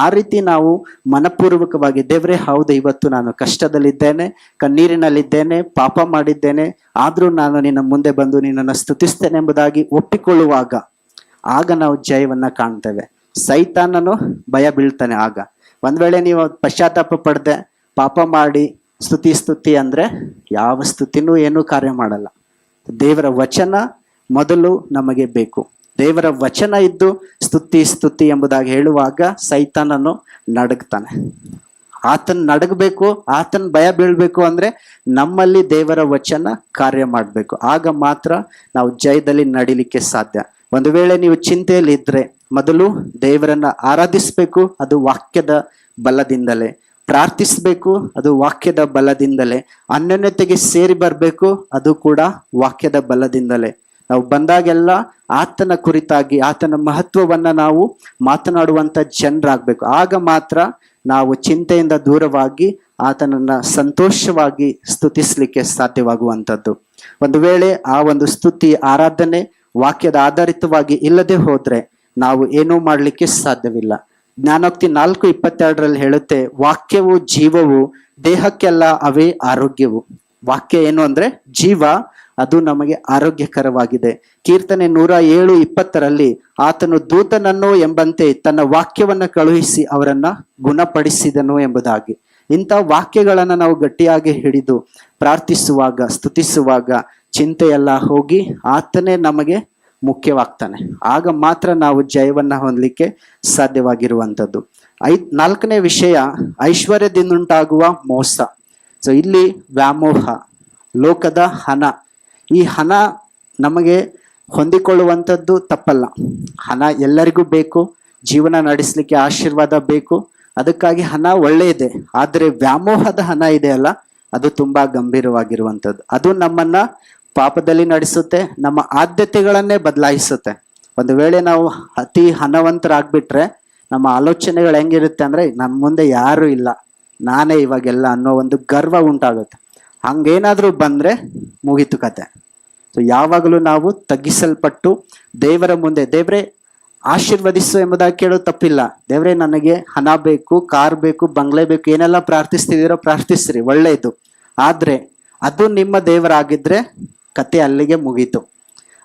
ಆ ರೀತಿ ನಾವು ಮನಪೂರ್ವಕವಾಗಿ, ದೇವರೇ ಹೌದು, ಇವತ್ತು ನಾನು ಕಷ್ಟದಲ್ಲಿದ್ದೇನೆ, ಕಣ್ಣೀರಿನಲ್ಲಿದ್ದೇನೆ, ಪಾಪ ಮಾಡಿದ್ದೇನೆ, ಆದ್ರೂ ನಾನು ನಿನ್ನ ಮುಂದೆ ಬಂದು ನಿನ್ನನ್ನು ಸ್ತುತಿಸ್ತೇನೆ ಎಂಬುದಾಗಿ ಒಪ್ಪಿಕೊಳ್ಳುವಾಗ ಆಗ ನಾವು ಜಯವನ್ನ ಕಾಣ್ತೇವೆ. ಸೈತಾನನು ಭಯ ಬೀಳ್ತಾನೆ. ಆಗ ಒಂದ್ ವೇಳೆ ನೀವು ಪಶ್ಚಾತ್ತಾಪ ಪಡದೆ ಪಾಪ ಮಾಡಿ ಸ್ತುತಿ ಅಂದ್ರೆ ಯಾವ ಸ್ತುತಿನೂ ಏನೂ ಕಾರ್ಯ ಮಾಡಲ್ಲ. ದೇವರ ವಚನ ಮೊದಲು ನಮಗೆ ಬೇಕು. ದೇವರ ವಚನ ಇದ್ದು ಸ್ತುತಿ ಎಂಬುದಾಗಿ ಹೇಳುವಾಗ ಸೈತಾನನು ನಡಗ್ತಾನೆ. ಆತನ ನಡಗಬೇಕು, ಆತನ ಭಯ ಬೀಳ್ಬೇಕು ಅಂದ್ರೆ ನಮ್ಮಲ್ಲಿ ದೇವರ ವಚನ ಕಾರ್ಯ ಮಾಡಬೇಕು. ಆಗ ಮಾತ್ರ ನಾವು ಜಯದಲ್ಲಿ ನಡಿಲಿಕ್ಕೆ ಸಾಧ್ಯ. ಒಂದು ವೇಳೆ ನೀವು ಚಿಂತೆಯಲ್ಲಿ ಇದ್ರೆ ಮೊದಲು ದೇವರನ್ನ ಆರಾಧಿಸ್ಬೇಕು, ಅದು ವಾಕ್ಯದ ಬಲದಿಂದಲೇ. ಪ್ರಾರ್ಥಿಸ್ಬೇಕು, ಅದು ವಾಕ್ಯದ ಬಲದಿಂದಲೇ. ಅನ್ಯೋನ್ಯತೆಗೆ ಸೇರಿ ಬರಬೇಕು, ಅದು ಕೂಡ ವಾಕ್ಯದ ಬಲದಿಂದಲೇ. ನಾವು ಬಂದಾಗೆಲ್ಲ ಆತನ ಕುರಿತಾಗಿ, ಆತನ ಮಹತ್ವವನ್ನ ನಾವು ಮಾತನಾಡುವಂತ ಜನರಾಗ್ಬೇಕು. ಆಗ ಮಾತ್ರ ನಾವು ಚಿಂತೆಯಿಂದ ದೂರವಾಗಿ ಆತನನ್ನ ಸಂತೋಷವಾಗಿ ಸ್ತುತಿಸಲಿಕ್ಕೆ ಸಾಧ್ಯವಾಗುವಂಥದ್ದು. ಒಂದು ವೇಳೆ ಆ ಒಂದು ಸ್ತುತಿ ಆರಾಧನೆ ವಾಕ್ಯದ ಆಧಾರಿತವಾಗಿ ಇಲ್ಲದೆ ಹೋದ್ರೆ ನಾವು ಏನೂ ಮಾಡಲಿಕ್ಕೆ ಸಾಧ್ಯವಿಲ್ಲ. ಜ್ಞಾನೋಕ್ತಿ 4:22 ಹೇಳುತ್ತೆ, ವಾಕ್ಯವು ಜೀವವು, ದೇಹಕ್ಕೆಲ್ಲ ಅವೇ ಆರೋಗ್ಯವು. ವಾಕ್ಯ ಏನು ಅಂದ್ರೆ ಜೀವ, ಅದು ನಮಗೆ ಆರೋಗ್ಯಕರವಾಗಿದೆ. ಕೀರ್ತನೆ 107:20 ಆತನು ದೂತನನ್ನು ಎಂಬಂತೆ ತನ್ನ ವಾಕ್ಯವನ್ನ ಕಳುಹಿಸಿ ಅವರನ್ನ ಗುಣಪಡಿಸಿದನು ಎಂಬುದಾಗಿ. ಇಂಥ ವಾಕ್ಯಗಳನ್ನ ನಾವು ಗಟ್ಟಿಯಾಗಿ ಹಿಡಿದು ಪ್ರಾರ್ಥಿಸುವಾಗ, ಸ್ತುತಿಸುವಾಗ ಚಿಂತೆಯೆಲ್ಲ ಹೋಗಿ ಆತನೇ ನಮಗೆ ಮುಖ್ಯವಾಗ್ತಾನೆ. ಆಗ ಮಾತ್ರ ನಾವು ಜಯವನ್ನ ಹೊಂದಲಿಕ್ಕೆ ಸಾಧ್ಯವಾಗಿರುವಂಥದ್ದು. 4ನೇ ವಿಷಯ, ಐಶ್ವರ್ಯದಿಂದುಂಟಾಗುವ ಮೋಸ. ಸೊ ಇಲ್ಲಿ ವ್ಯಾಮೋಹ, ಲೋಕದ ಹಣ. ಈ ಹಣ ನಮಗೆ ಹೊಂದಿಕೊಳ್ಳುವಂಥದ್ದು ತಪ್ಪಲ್ಲ. ಹಣ ಎಲ್ಲರಿಗೂ ಬೇಕು, ಜೀವನ ನಡೆಸಲಿಕ್ಕೆ ಆಶೀರ್ವಾದ ಬೇಕು, ಅದಕ್ಕಾಗಿ ಹಣ ಒಳ್ಳೆಯದೇ. ಆದರೆ ವ್ಯಾಮೋಹದ ಹಣ ಇದೆಯಲ್ಲ, ಅದು ತುಂಬಾ ಗಂಭೀರವಾಗಿರುವಂಥದ್ದು. ಅದು ನಮ್ಮನ್ನ ಪಾಪದಲ್ಲಿ ನಡೆಸುತ್ತೆ, ನಮ್ಮ ಆದ್ಯತೆಗಳನ್ನೇ ಬದಲಾಯಿಸುತ್ತೆ. ಒಂದು ವೇಳೆ ನಾವು ಅತಿ ಹಣವಂತರಾಗ್ಬಿಟ್ರೆ ನಮ್ಮ ಆಲೋಚನೆಗಳು ಹೆಂಗಿರುತ್ತೆ ಅಂದ್ರೆ, ನಮ್ಮ ಮುಂದೆ ಯಾರು ಇಲ್ಲ, ನಾನೇ ಇವಾಗೆಲ್ಲ ಅನ್ನೋ ಒಂದು ಗರ್ವ ಉಂಟಾಗುತ್ತೆ. ಹಂಗೇನಾದ್ರೂ ಬಂದ್ರೆ ಮುಗೀತು ಕತೆ. ಸೊ ಯಾವಾಗಲೂ ನಾವು ತಗ್ಗಿಸಲ್ಪಟ್ಟು ದೇವರ ಮುಂದೆ, ದೇವ್ರೆ ಆಶೀರ್ವದಿಸು ಎಂಬುದಾಗಿ ಕೇಳೋದು ತಪ್ಪಿಲ್ಲ. ದೇವ್ರೆ ನನಗೆ ಹಣ ಬೇಕು, ಕಾರ್ ಬೇಕು, ಬಂಗ್ಲೆ ಬೇಕು, ಏನೆಲ್ಲ ಪ್ರಾರ್ಥಿಸ್ತಿದ್ದೀರೋ ಪ್ರಾರ್ಥಿಸ್ರಿ, ಒಳ್ಳೆಯದು. ಆದ್ರೆ ಅದು ನಿಮ್ಮ ದೇವರಾಗಿದ್ರೆ ಕತೆ ಅಲ್ಲಿಗೆ ಮುಗೀತು.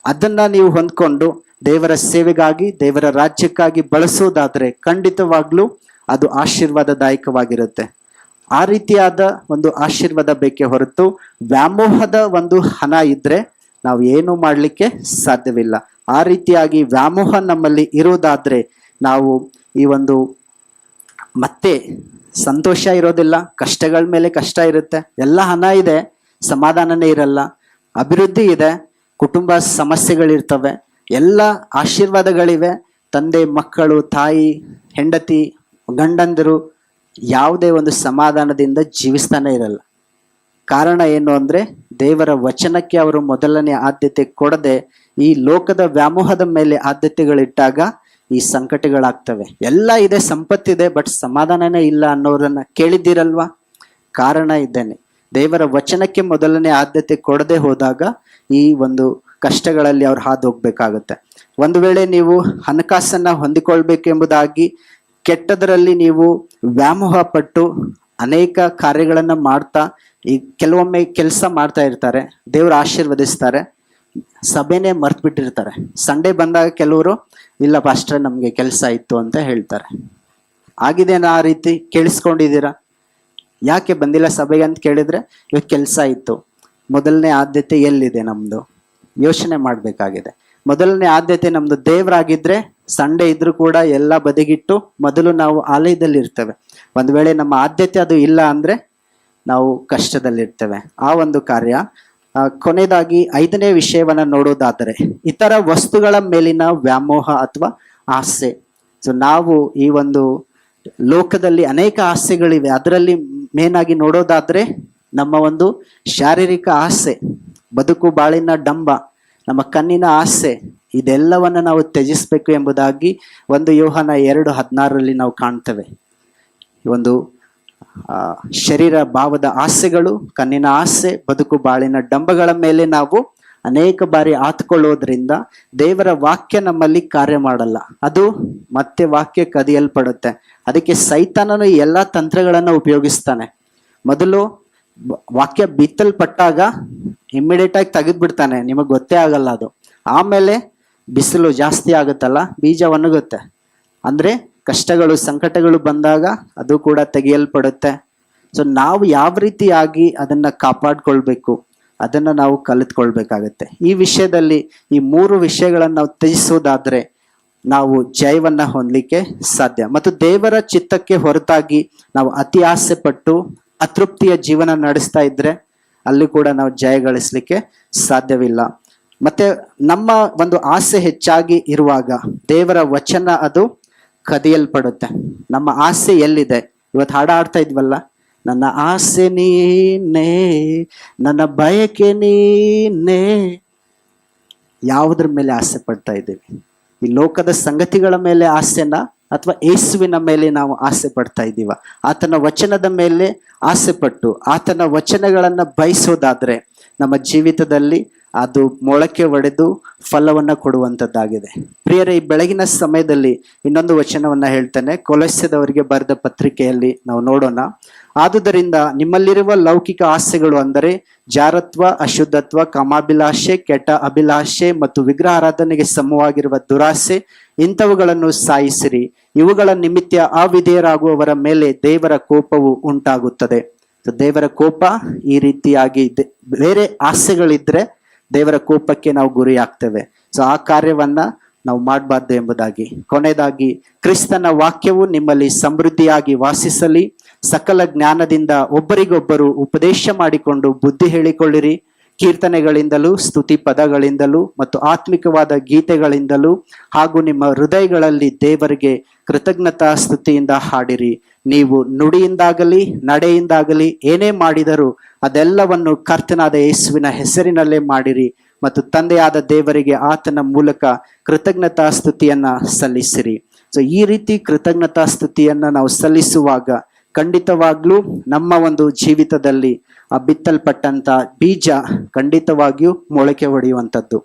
ಅದನ್ನ ನೀವು ಹೊಂದ್ಕೊಂಡು ದೇವರ ಸೇವೆಗಾಗಿ, ದೇವರ ರಾಜ್ಯಕ್ಕಾಗಿ ಬಳಸೋದಾದ್ರೆ ಖಂಡಿತವಾಗ್ಲೂ ಅದು ಆಶೀರ್ವಾದದಾಯಕವಾಗಿರುತ್ತೆ. ಆ ರೀತಿಯಾದ ಒಂದು ಆಶೀರ್ವಾದ ಬೇಕೇ ಹೊರತು ವ್ಯಾಮೋಹದ ಒಂದು ಹಣ ಇದ್ರೆ ನಾವು ಏನು ಮಾಡಲಿಕ್ಕೆ ಸಾಧ್ಯವಿಲ್ಲ. ಆ ರೀತಿಯಾಗಿ ವ್ಯಾಮೋಹ ನಮ್ಮಲ್ಲಿ ಇರೋದಾದ್ರೆ ನಾವು ಈ ಒಂದು ಮತ್ತೆ ಸಂತೋಷ ಇರೋದಿಲ್ಲ, ಕಷ್ಟಗಳ ಮೇಲೆ ಕಷ್ಟ ಇರುತ್ತೆ. ಎಲ್ಲ ಹಣ ಇದೆ, ಸಮಾಧಾನನೇ ಇರಲ್ಲ. ಅಭಿವೃದ್ಧಿ ಇದೆ, ಕುಟುಂಬ ಸಮಸ್ಯೆಗಳಿರ್ತವೆ, ಎಲ್ಲ ಆಶೀರ್ವಾದಗಳಿವೆ, ತಂದೆ ಮಕ್ಕಳು, ತಾಯಿ ಹೆಂಡತಿ ಗಂಡಂದಿರು ಯಾವುದೇ ಒಂದು ಸಮಾಧಾನದಿಂದ ಜೀವಿಸ್ತಾನೆ ಇರಲ್ಲ. ಕಾರಣ ಏನು ಅಂದ್ರೆ, ದೇವರ ವಚನಕ್ಕೆ ಅವರು ಮೊದಲನೇ ಆದ್ಯತೆ ಕೊಡದೆ ಈ ಲೋಕದ ವ್ಯಾಮೋಹದ ಮೇಲೆ ಆದ್ಯತೆಗಳಿಟ್ಟಾಗ ಈ ಸಂಕಟಗಳಾಗ್ತವೆ. ಎಲ್ಲ ಇದೆ, ಸಂಪತ್ತಿದೆ, ಬಟ್ ಸಮಾಧಾನನೇ ಇಲ್ಲ ಅನ್ನೋರನ್ನ ಕೇಳಿದ್ದೀರಲ್ವಾ? ಕಾರಣ ಇದ್ದೇನೆ, ದೇವರ ವಚನಕ್ಕೆ ಮೊದಲನೇ ಆದ್ಯತೆ ಕೊಡದೆ ಹೋದಾಗ ಈ ಒಂದು ಕಷ್ಟಗಳಲ್ಲಿ ಅವ್ರು ಹಾದು ಹೋಗ್ಬೇಕಾಗತ್ತೆ. ಒಂದು ವೇಳೆ ನೀವು ಹಣಕಾಸನ್ನ ಹೊಂದಿಕೊಳ್ಬೇಕೆಂಬುದಾಗಿ ಕೆಟ್ಟದರಲ್ಲಿ ನೀವು ವ್ಯಾಮೋಹ ಪಟ್ಟು ಅನೇಕ ಕಾರ್ಯಗಳನ್ನ ಮಾಡ್ತಾ, ಈ ಕೆಲವೊಮ್ಮೆ ಕೆಲಸ ಮಾಡ್ತಾ ಇರ್ತಾರೆ, ದೇವರು ಆಶೀರ್ವದಿಸ್ತಾರೆ, ಸಭೆನೇ ಮರ್ತು ಬಿಟ್ಟಿರ್ತಾರೆ. ಸಂಡೇ ಬಂದಾಗ ಕೆಲವರು ಇಲ್ಲ ಪಾಸ್ಟ್ರೆ ನಮ್ಗೆ ಕೆಲಸ ಇತ್ತು ಅಂತ ಹೇಳ್ತಾರೆ. ಆಗಿದೇನಾ ಆ ರೀತಿ? ಕೇಳಿಸ್ಕೊಂಡಿದ್ದೀರಾ? ಯಾಕೆ ಬಂದಿಲ್ಲ ಸಭೆಗೆ ಅಂತ ಕೇಳಿದ್ರೆ, ಇವತ್ತು ಕೆಲಸ ಇತ್ತು. ಮೊದಲನೇ ಆದ್ಯತೆ ಎಲ್ಲಿದೆ ನಮ್ದು? ಯೋಚನೆ ಮಾಡ್ಬೇಕಾಗಿದೆ. ಮೊದಲನೇ ಆದ್ಯತೆ ನಮ್ದು ದೇವರಾಗಿದ್ರೆ ಸಂಡೇ ಇದ್ರೂ ಕೂಡ ಎಲ್ಲ ಬದಿಗಿಟ್ಟು ಮೊದಲು ನಾವು ಆಲಯದಲ್ಲಿ ಇರ್ತೇವೆ. ಒಂದು ವೇಳೆ ನಮ್ಮ ಆದ್ಯತೆ ಅದು ಇಲ್ಲ ಅಂದ್ರೆ ನಾವು ಕಷ್ಟದಲ್ಲಿರ್ತೇವೆ. ಆ ಒಂದು ಕಾರ್ಯ. ಕೊನೆಯದಾಗಿ 5ನೇ ವಿಷಯವನ್ನ ನೋಡೋದಾದರೆ, ಇತರ ವಸ್ತುಗಳ ಮೇಲಿನ ವ್ಯಾಮೋಹ ಅಥವಾ ಆಸೆ. ಸೊ ನಾವು ಈ ಒಂದು ಲೋಕದಲ್ಲಿ ಅನೇಕ ಆಸೆಗಳಿವೆ. ಅದರಲ್ಲಿ ಮೇನ್ ಆಗಿ ನೋಡೋದಾದ್ರೆ ನಮ್ಮ ಒಂದು ಶಾರೀರಿಕ ಆಸೆ, ಬದುಕು ಬಾಳಿನ ಡಂಬ, ನಮ್ಮ ಕಣ್ಣಿನ ಆಸೆ, ಇದೆಲ್ಲವನ್ನ ನಾವು ತ್ಯಜಿಸಬೇಕು ಎಂಬುದಾಗಿ 1 ಯೋಹಾನ 2:16 ನಾವು ಕಾಣ್ತೇವೆ. ಒಂದು ಶರೀರ ಭಾವದ ಆಸೆಗಳು, ಕಣ್ಣಿನ ಆಸೆ, ಬದುಕು ಬಾಳಿನ ಡಂಬಗಳ ಮೇಲೆ ನಾವು ಅನೇಕ ಬಾರಿ ಆತ್ಕೊಳ್ಳೋದ್ರಿಂದ ದೇವರ ವಾಕ್ಯ ನಮ್ಮಲ್ಲಿ ಕಾರ್ಯ ಮಾಡಲ್ಲ. ಅದು ಮತ್ತೆ ವಾಕ್ಯ ಕದಿಯಲ್ಪಡುತ್ತೆ. ಅದಕ್ಕೆ ಸೈತಾನನು ಎಲ್ಲ ತಂತ್ರಗಳನ್ನ ಉಪಯೋಗಿಸ್ತಾನೆ. ಮೊದಲು ವಾಕ್ಯ ಬಿತ್ತಲ್ಪಟ್ಟಾಗ ಇಮ್ಮಿಡಿಯೇಟ್ ಆಗಿ ತೆಗೆದ್ಬಿಡ್ತಾನೆ, ನಿಮಗೆ ಗೊತ್ತೇ ಆಗಲ್ಲ ಅದು. ಆಮೇಲೆ ಬಿಸಿಲು ಜಾಸ್ತಿ ಆಗುತ್ತಲ್ಲ, ಬೀಜ ಒಣಗುತ್ತೆ. ಅಂದ್ರೆ ಕಷ್ಟಗಳು ಸಂಕಟಗಳು ಬಂದಾಗ ಅದು ಕೂಡ ತೆಗೆಯಲ್ಪಡುತ್ತೆ. ಸೊ ನಾವು ಯಾವ ರೀತಿಯಾಗಿ ಅದನ್ನ ಕಾಪಾಡ್ಕೊಳ್ಬೇಕು, ಅದನ್ನ ನಾವು ಕಲಿತ್ಕೊಳ್ಬೇಕಾಗತ್ತೆ. ಈ ವಿಷಯದಲ್ಲಿ ಈ 3 ವಿಷಯಗಳನ್ನು ನಾವು ತ್ಯಜಿಸೋದಾದ್ರೆ ನಾವು ಜಯವನ್ನ ಹೊಂದಲಿಕ್ಕೆ ಸಾಧ್ಯ. ಮತ್ತು ದೇವರ ಚಿತ್ತಕ್ಕೆ ಹೊರತಾಗಿ ನಾವು ಅತಿ ಆಸೆ ಪಟ್ಟು ಅತೃಪ್ತಿಯ ಜೀವನ ನಡೆಸ್ತಾ ಇದ್ರೆ ಅಲ್ಲಿ ಕೂಡ ನಾವು ಜಯ ಗಳಿಸ್ಲಿಕ್ಕೆ ಸಾಧ್ಯವಿಲ್ಲ. ಮತ್ತೆ ನಮ್ಮ ಒಂದು ಆಸೆ ಹೆಚ್ಚಾಗಿ ಇರುವಾಗ ದೇವರ ವಚನ ಅದು ಕದಿಯಲ್ಪಡುತ್ತೆ. ನಮ್ಮ ಆಸೆ ಎಲ್ಲಿದೆ? ಇವತ್ತು ಹಾಡ ಆಡ್ತಾ ಇದ್ವಲ್ಲ, ನನ್ನ ಆಸೆ ನೀನೇ, ನನ್ನ ಬಯಕೆ ನೀನೇ. ಯಾವುದ್ರ ಮೇಲೆ ಆಸೆ ಪಡ್ತಾ ಇದ್ದೀವಿ? ಈ ಲೋಕದ ಸಂಗತಿಗಳ ಮೇಲೆ ಆಸೆನಾ ಅಥವಾ ಯೇಸುವಿನ ಮೇಲೆ ನಾವು ಆಸೆ ಪಡ್ತಾ ಇದ್ದೀವ? ಆತನ ವಚನದ ಮೇಲೆ ಆಸೆ ಪಟ್ಟು ಆತನ ವಚನಗಳನ್ನ ಬಯಸೋದಾದ್ರೆ ನಮ್ಮ ಜೀವಿತದಲ್ಲಿ ಅದು ಮೊಳಕೆ ಒಡೆದು ಫಲವನ್ನ ಕೊಡುವಂಥದ್ದಾಗಿದೆ. ಪ್ರಿಯರೇ, ಈ ಬೆಳಗಿನ ಸಮಯದಲ್ಲಿ ಇನ್ನೊಂದು ವಚನವನ್ನ ಹೇಳ್ತಾನೆ. ಕೊಲೊಸ್ಸೆದವರಿಗೆ ಬರೆದ ಪತ್ರಿಕೆಯಲ್ಲಿ ನಾವು ನೋಡೋಣ. ಆದುದರಿಂದ ನಿಮ್ಮಲ್ಲಿರುವ ಲೌಕಿಕ ಆಸೆಗಳು, ಅಂದರೆ ಜಾರತ್ವ, ಅಶುದ್ಧತ್ವ, ಕಾಮಾಭಿಲಾಷೆ, ಕೆಟ್ಟ ಅಭಿಲಾಷೆ ಮತ್ತು ವಿಗ್ರಹಾರಾಧನೆಗೆ ಸಮವಾಗಿರುವ ದುರಾಸೆ, ಇಂಥವುಗಳನ್ನು ಸಾಯಿಸಿರಿ. ಇವುಗಳ ನಿಮಿತ್ತ ಅವಿಧೇಯರಾಗುವವರ ಮೇಲೆ ದೇವರ ಕೋಪವು ಉಂಟಾಗುತ್ತದೆ. ದೇವರ ಕೋಪ ಈ ರೀತಿಯಾಗಿ ಬೇರೆ ಆಸೆಗಳಿದ್ರೆ ದೇವರ ಕೋಪಕ್ಕೆ ನಾವು ಗುರಿ ಆಗ್ತೇವೆ. ಸೊ ಆ ಕಾರ್ಯವನ್ನ ನಾವು ಮಾಡಬಾರ್ದು ಎಂಬುದಾಗಿ. ಕೊನೆಯದಾಗಿ, ಕ್ರಿಸ್ತನ ವಾಕ್ಯವು ನಿಮ್ಮಲ್ಲಿ ಸಮೃದ್ಧಿಯಾಗಿ ವಾಸಿಸಲಿ. ಸಕಲ ಜ್ಞಾನದಿಂದ ಒಬ್ಬರಿಗೊಬ್ಬರು ಉಪದೇಶ ಮಾಡಿಕೊಂಡು ಬುದ್ಧಿ ಹೇಳಿಕೊಳ್ಳಿರಿ. ಕೀರ್ತನೆಗಳಿಂದಲೂ ಸ್ತುತಿ ಪದಗಳಿಂದಲೂ ಮತ್ತು ಆತ್ಮಿಕವಾದ ಗೀತೆಗಳಿಂದಲೂ ಹಾಗೂ ನಿಮ್ಮ ಹೃದಯಗಳಲ್ಲಿ ದೇವರಿಗೆ ಕೃತಜ್ಞತಾ ಸ್ತುತಿಯಿಂದ ಹಾಡಿರಿ. ನೀವು ನುಡಿಯಿಂದಾಗಲಿ ನಡೆಯಿಂದಾಗಲಿ ಏನೇ ಮಾಡಿದರೂ ಅದೆಲ್ಲವನ್ನು ಕರ್ತನಾದ ಯೇಸುವಿನ ಹೆಸರಿನಲ್ಲೇ ಮಾಡಿರಿ ಮತ್ತು ತಂದೆಯಾದ ದೇವರಿಗೆ ಆತನ ಮೂಲಕ ಕೃತಜ್ಞತಾ ಸ್ತುತಿಯನ್ನ ಸಲ್ಲಿಸಿರಿ. ಸೊ ಈ ರೀತಿ ಕೃತಜ್ಞತಾ ಸ್ತುತಿಯನ್ನ ನಾವು ಸಲ್ಲಿಸುವಾಗ ಖಂಡಿತವಾಗ್ಲೂ ನಮ್ಮ ಒಂದು ಜೀವಿತದಲ್ಲಿ ಆ ಬಿತ್ತಲ್ಪಟ್ಟಂತ ಬೀಜ ಖಂಡಿತವಾಗಿಯೂ ಮೊಳಕೆ ಹೊಡೆಯುವಂಥದ್ದು.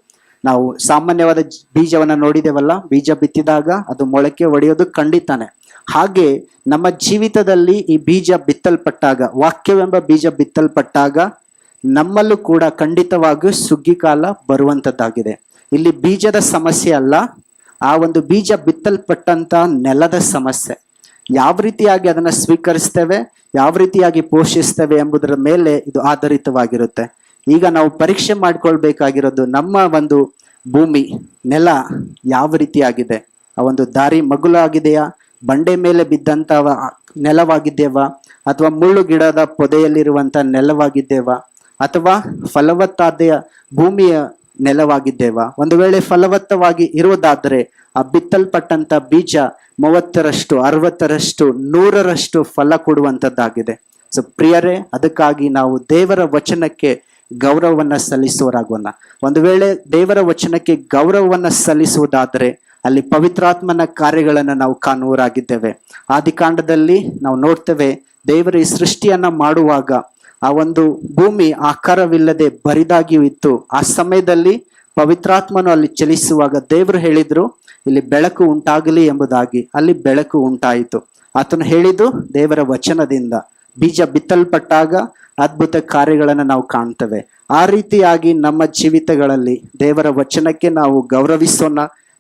ನಾವು ಸಾಮಾನ್ಯವಾದ ಬೀಜವನ್ನ ನೋಡಿದೇವಲ್ಲ, ಬೀಜ ಬಿತ್ತಿದಾಗ ಅದು ಮೊಳಕೆ ಹೊಡೆಯೋದು ಖಂಡಿತಾನೆ. ಹಾಗೆ ನಮ್ಮ ಜೀವಿತದಲ್ಲಿ ಈ ಬೀಜ ಬಿತ್ತಲ್ಪಟ್ಟಾಗ, ವಾಕ್ಯವೆಂಬ ಬೀಜ ಬಿತ್ತಲ್ಪಟ್ಟಾಗ ನಮ್ಮಲ್ಲೂ ಕೂಡ ಖಂಡಿತವಾಗಿಯೂ ಸುಗ್ಗಿ ಕಾಲ ಬರುವಂಥದ್ದಾಗಿದೆ. ಇಲ್ಲಿ ಬೀಜದ ಸಮಸ್ಯೆ ಅಲ್ಲ, ಆ ಒಂದು ಬೀಜ ಬಿತ್ತಲ್ಪಟ್ಟಂತ ನೆಲದ ಸಮಸ್ಯೆ. ಯಾವ ರೀತಿಯಾಗಿ ಅದನ್ನ ಸ್ವೀಕರಿಸ್ತೇವೆ, ಯಾವ ರೀತಿಯಾಗಿ ಪೋಷಿಸ್ತೇವೆ ಎಂಬುದರ ಮೇಲೆ ಇದು ಆಧಾರಿತವಾಗಿರುತ್ತೆ. ಈಗ ನಾವು ಪರೀಕ್ಷೆ ಮಾಡ್ಕೊಳ್ಬೇಕಾಗಿರೋದು ನಮ್ಮ ಒಂದು ಭೂಮಿ, ನೆಲ ಯಾವ ರೀತಿಯಾಗಿದೆ. ಆ ಒಂದು ದಾರಿ ಮಗುಲಾಗಿದೆಯಾ, ಬಂಡೆ ಮೇಲೆ ಬಿದ್ದಂತ ನೆಲವಾಗಿದ್ದೇವಾ, ಅಥವಾ ಮುಳ್ಳು ಗಿಡದ ಪೊದೆಯಲ್ಲಿರುವಂತ ನೆಲವಾಗಿದ್ದೇವಾ, ಅಥವಾ ಫಲವತ್ತಾದ ಭೂಮಿಯ ನೆಲವಾಗಿದ್ದೇವಾ? ಒಂದು ವೇಳೆ ಫಲವತ್ತವಾಗಿ ಇರುವುದಾದರೆ ಆ ಬಿತ್ತಲ್ಪಟ್ಟಂತ ಬೀಜ 30ರಷ್ಟು, 60ರಷ್ಟು, 100ರಷ್ಟು ಫಲ ಕೊಡುವಂಥದ್ದಾಗಿದೆ. ಸೊ ಪ್ರಿಯರೇ, ಅದಕ್ಕಾಗಿ ನಾವು ದೇವರ ವಚನಕ್ಕೆ ಗೌರವವನ್ನ ಸಲ್ಲಿಸುವರಾಗೋಣ. ಒಂದು ವೇಳೆ ದೇವರ ವಚನಕ್ಕೆ ಗೌರವವನ್ನ ಸಲ್ಲಿಸುವುದಾದರೆ ಅಲ್ಲಿ ಪವಿತ್ರಾತ್ಮನ ಕಾರ್ಯಗಳನ್ನು ನಾವು ಕಾಣುವರಾಗಿದ್ದೇವೆ. ಆದಿಕಾಂಡದಲ್ಲಿ ನಾವು ನೋಡ್ತೇವೆ, ದೇವರು ಈ ಸೃಷ್ಟಿಯನ್ನ ಮಾಡುವಾಗ ಆ ಒಂದು ಭೂಮಿ ಆಕಾರವಿಲ್ಲದೆ ಬರಿದಾಗಿಯೂ ಇತ್ತು. ಆ ಸಮಯದಲ್ಲಿ ಪವಿತ್ರಾತ್ಮನು ಅಲ್ಲಿ ಚಲಿಸುವಾಗ ದೇವರು ಹೇಳಿದ್ರು, ಇಲ್ಲಿ ಬೆಳಕು ಉಂಟಾಗಲಿ ಎಂಬುದಾಗಿ. ಅಲ್ಲಿ ಬೆಳಕು ಉಂಟಾಯಿತು. ಆತನು ಹೇಳಿದ್ದು ದೇವರ ವಚನದಿಂದ. ಬೀಜ ಬಿತ್ತಲ್ಪಟ್ಟಾಗ ಅದ್ಭುತ ಕಾರ್ಯಗಳನ್ನು ನಾವು ಕಾಣ್ತೇವೆ. ಆ ರೀತಿಯಾಗಿ ನಮ್ಮ ಜೀವಿತಗಳಲ್ಲಿ ದೇವರ ವಚನಕ್ಕೆ ನಾವು ಗೌರವಿಸೋಣ,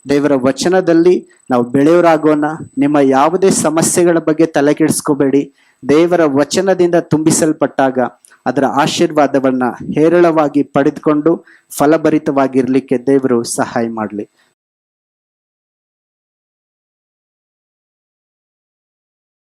ದೇವರ ವಚನದಲ್ಲಿ ನಾವು ಬೆಳೆಯೋರಾಗೋಣ. ನಿಮ್ಮ ಯಾವುದೇ ಸಮಸ್ಯೆಗಳ ಬಗ್ಗೆ ತಲೆ ಕೆಡಿಸ್ಕೋಬೇಡಿ. ದೇವರ ವಚನದಿಂದ ತುಂಬಿಸಲ್ಪಟ್ಟಾಗ ಅದರ ಆಶೀರ್ವಾದವನ್ನ ಹೇರಳವಾಗಿ ಪಡೆದುಕೊಂಡು ಫಲಭರಿತವಾಗಿರ್ಲಿಕ್ಕೆ ದೇವರು ಸಹಾಯ ಮಾಡಲಿ.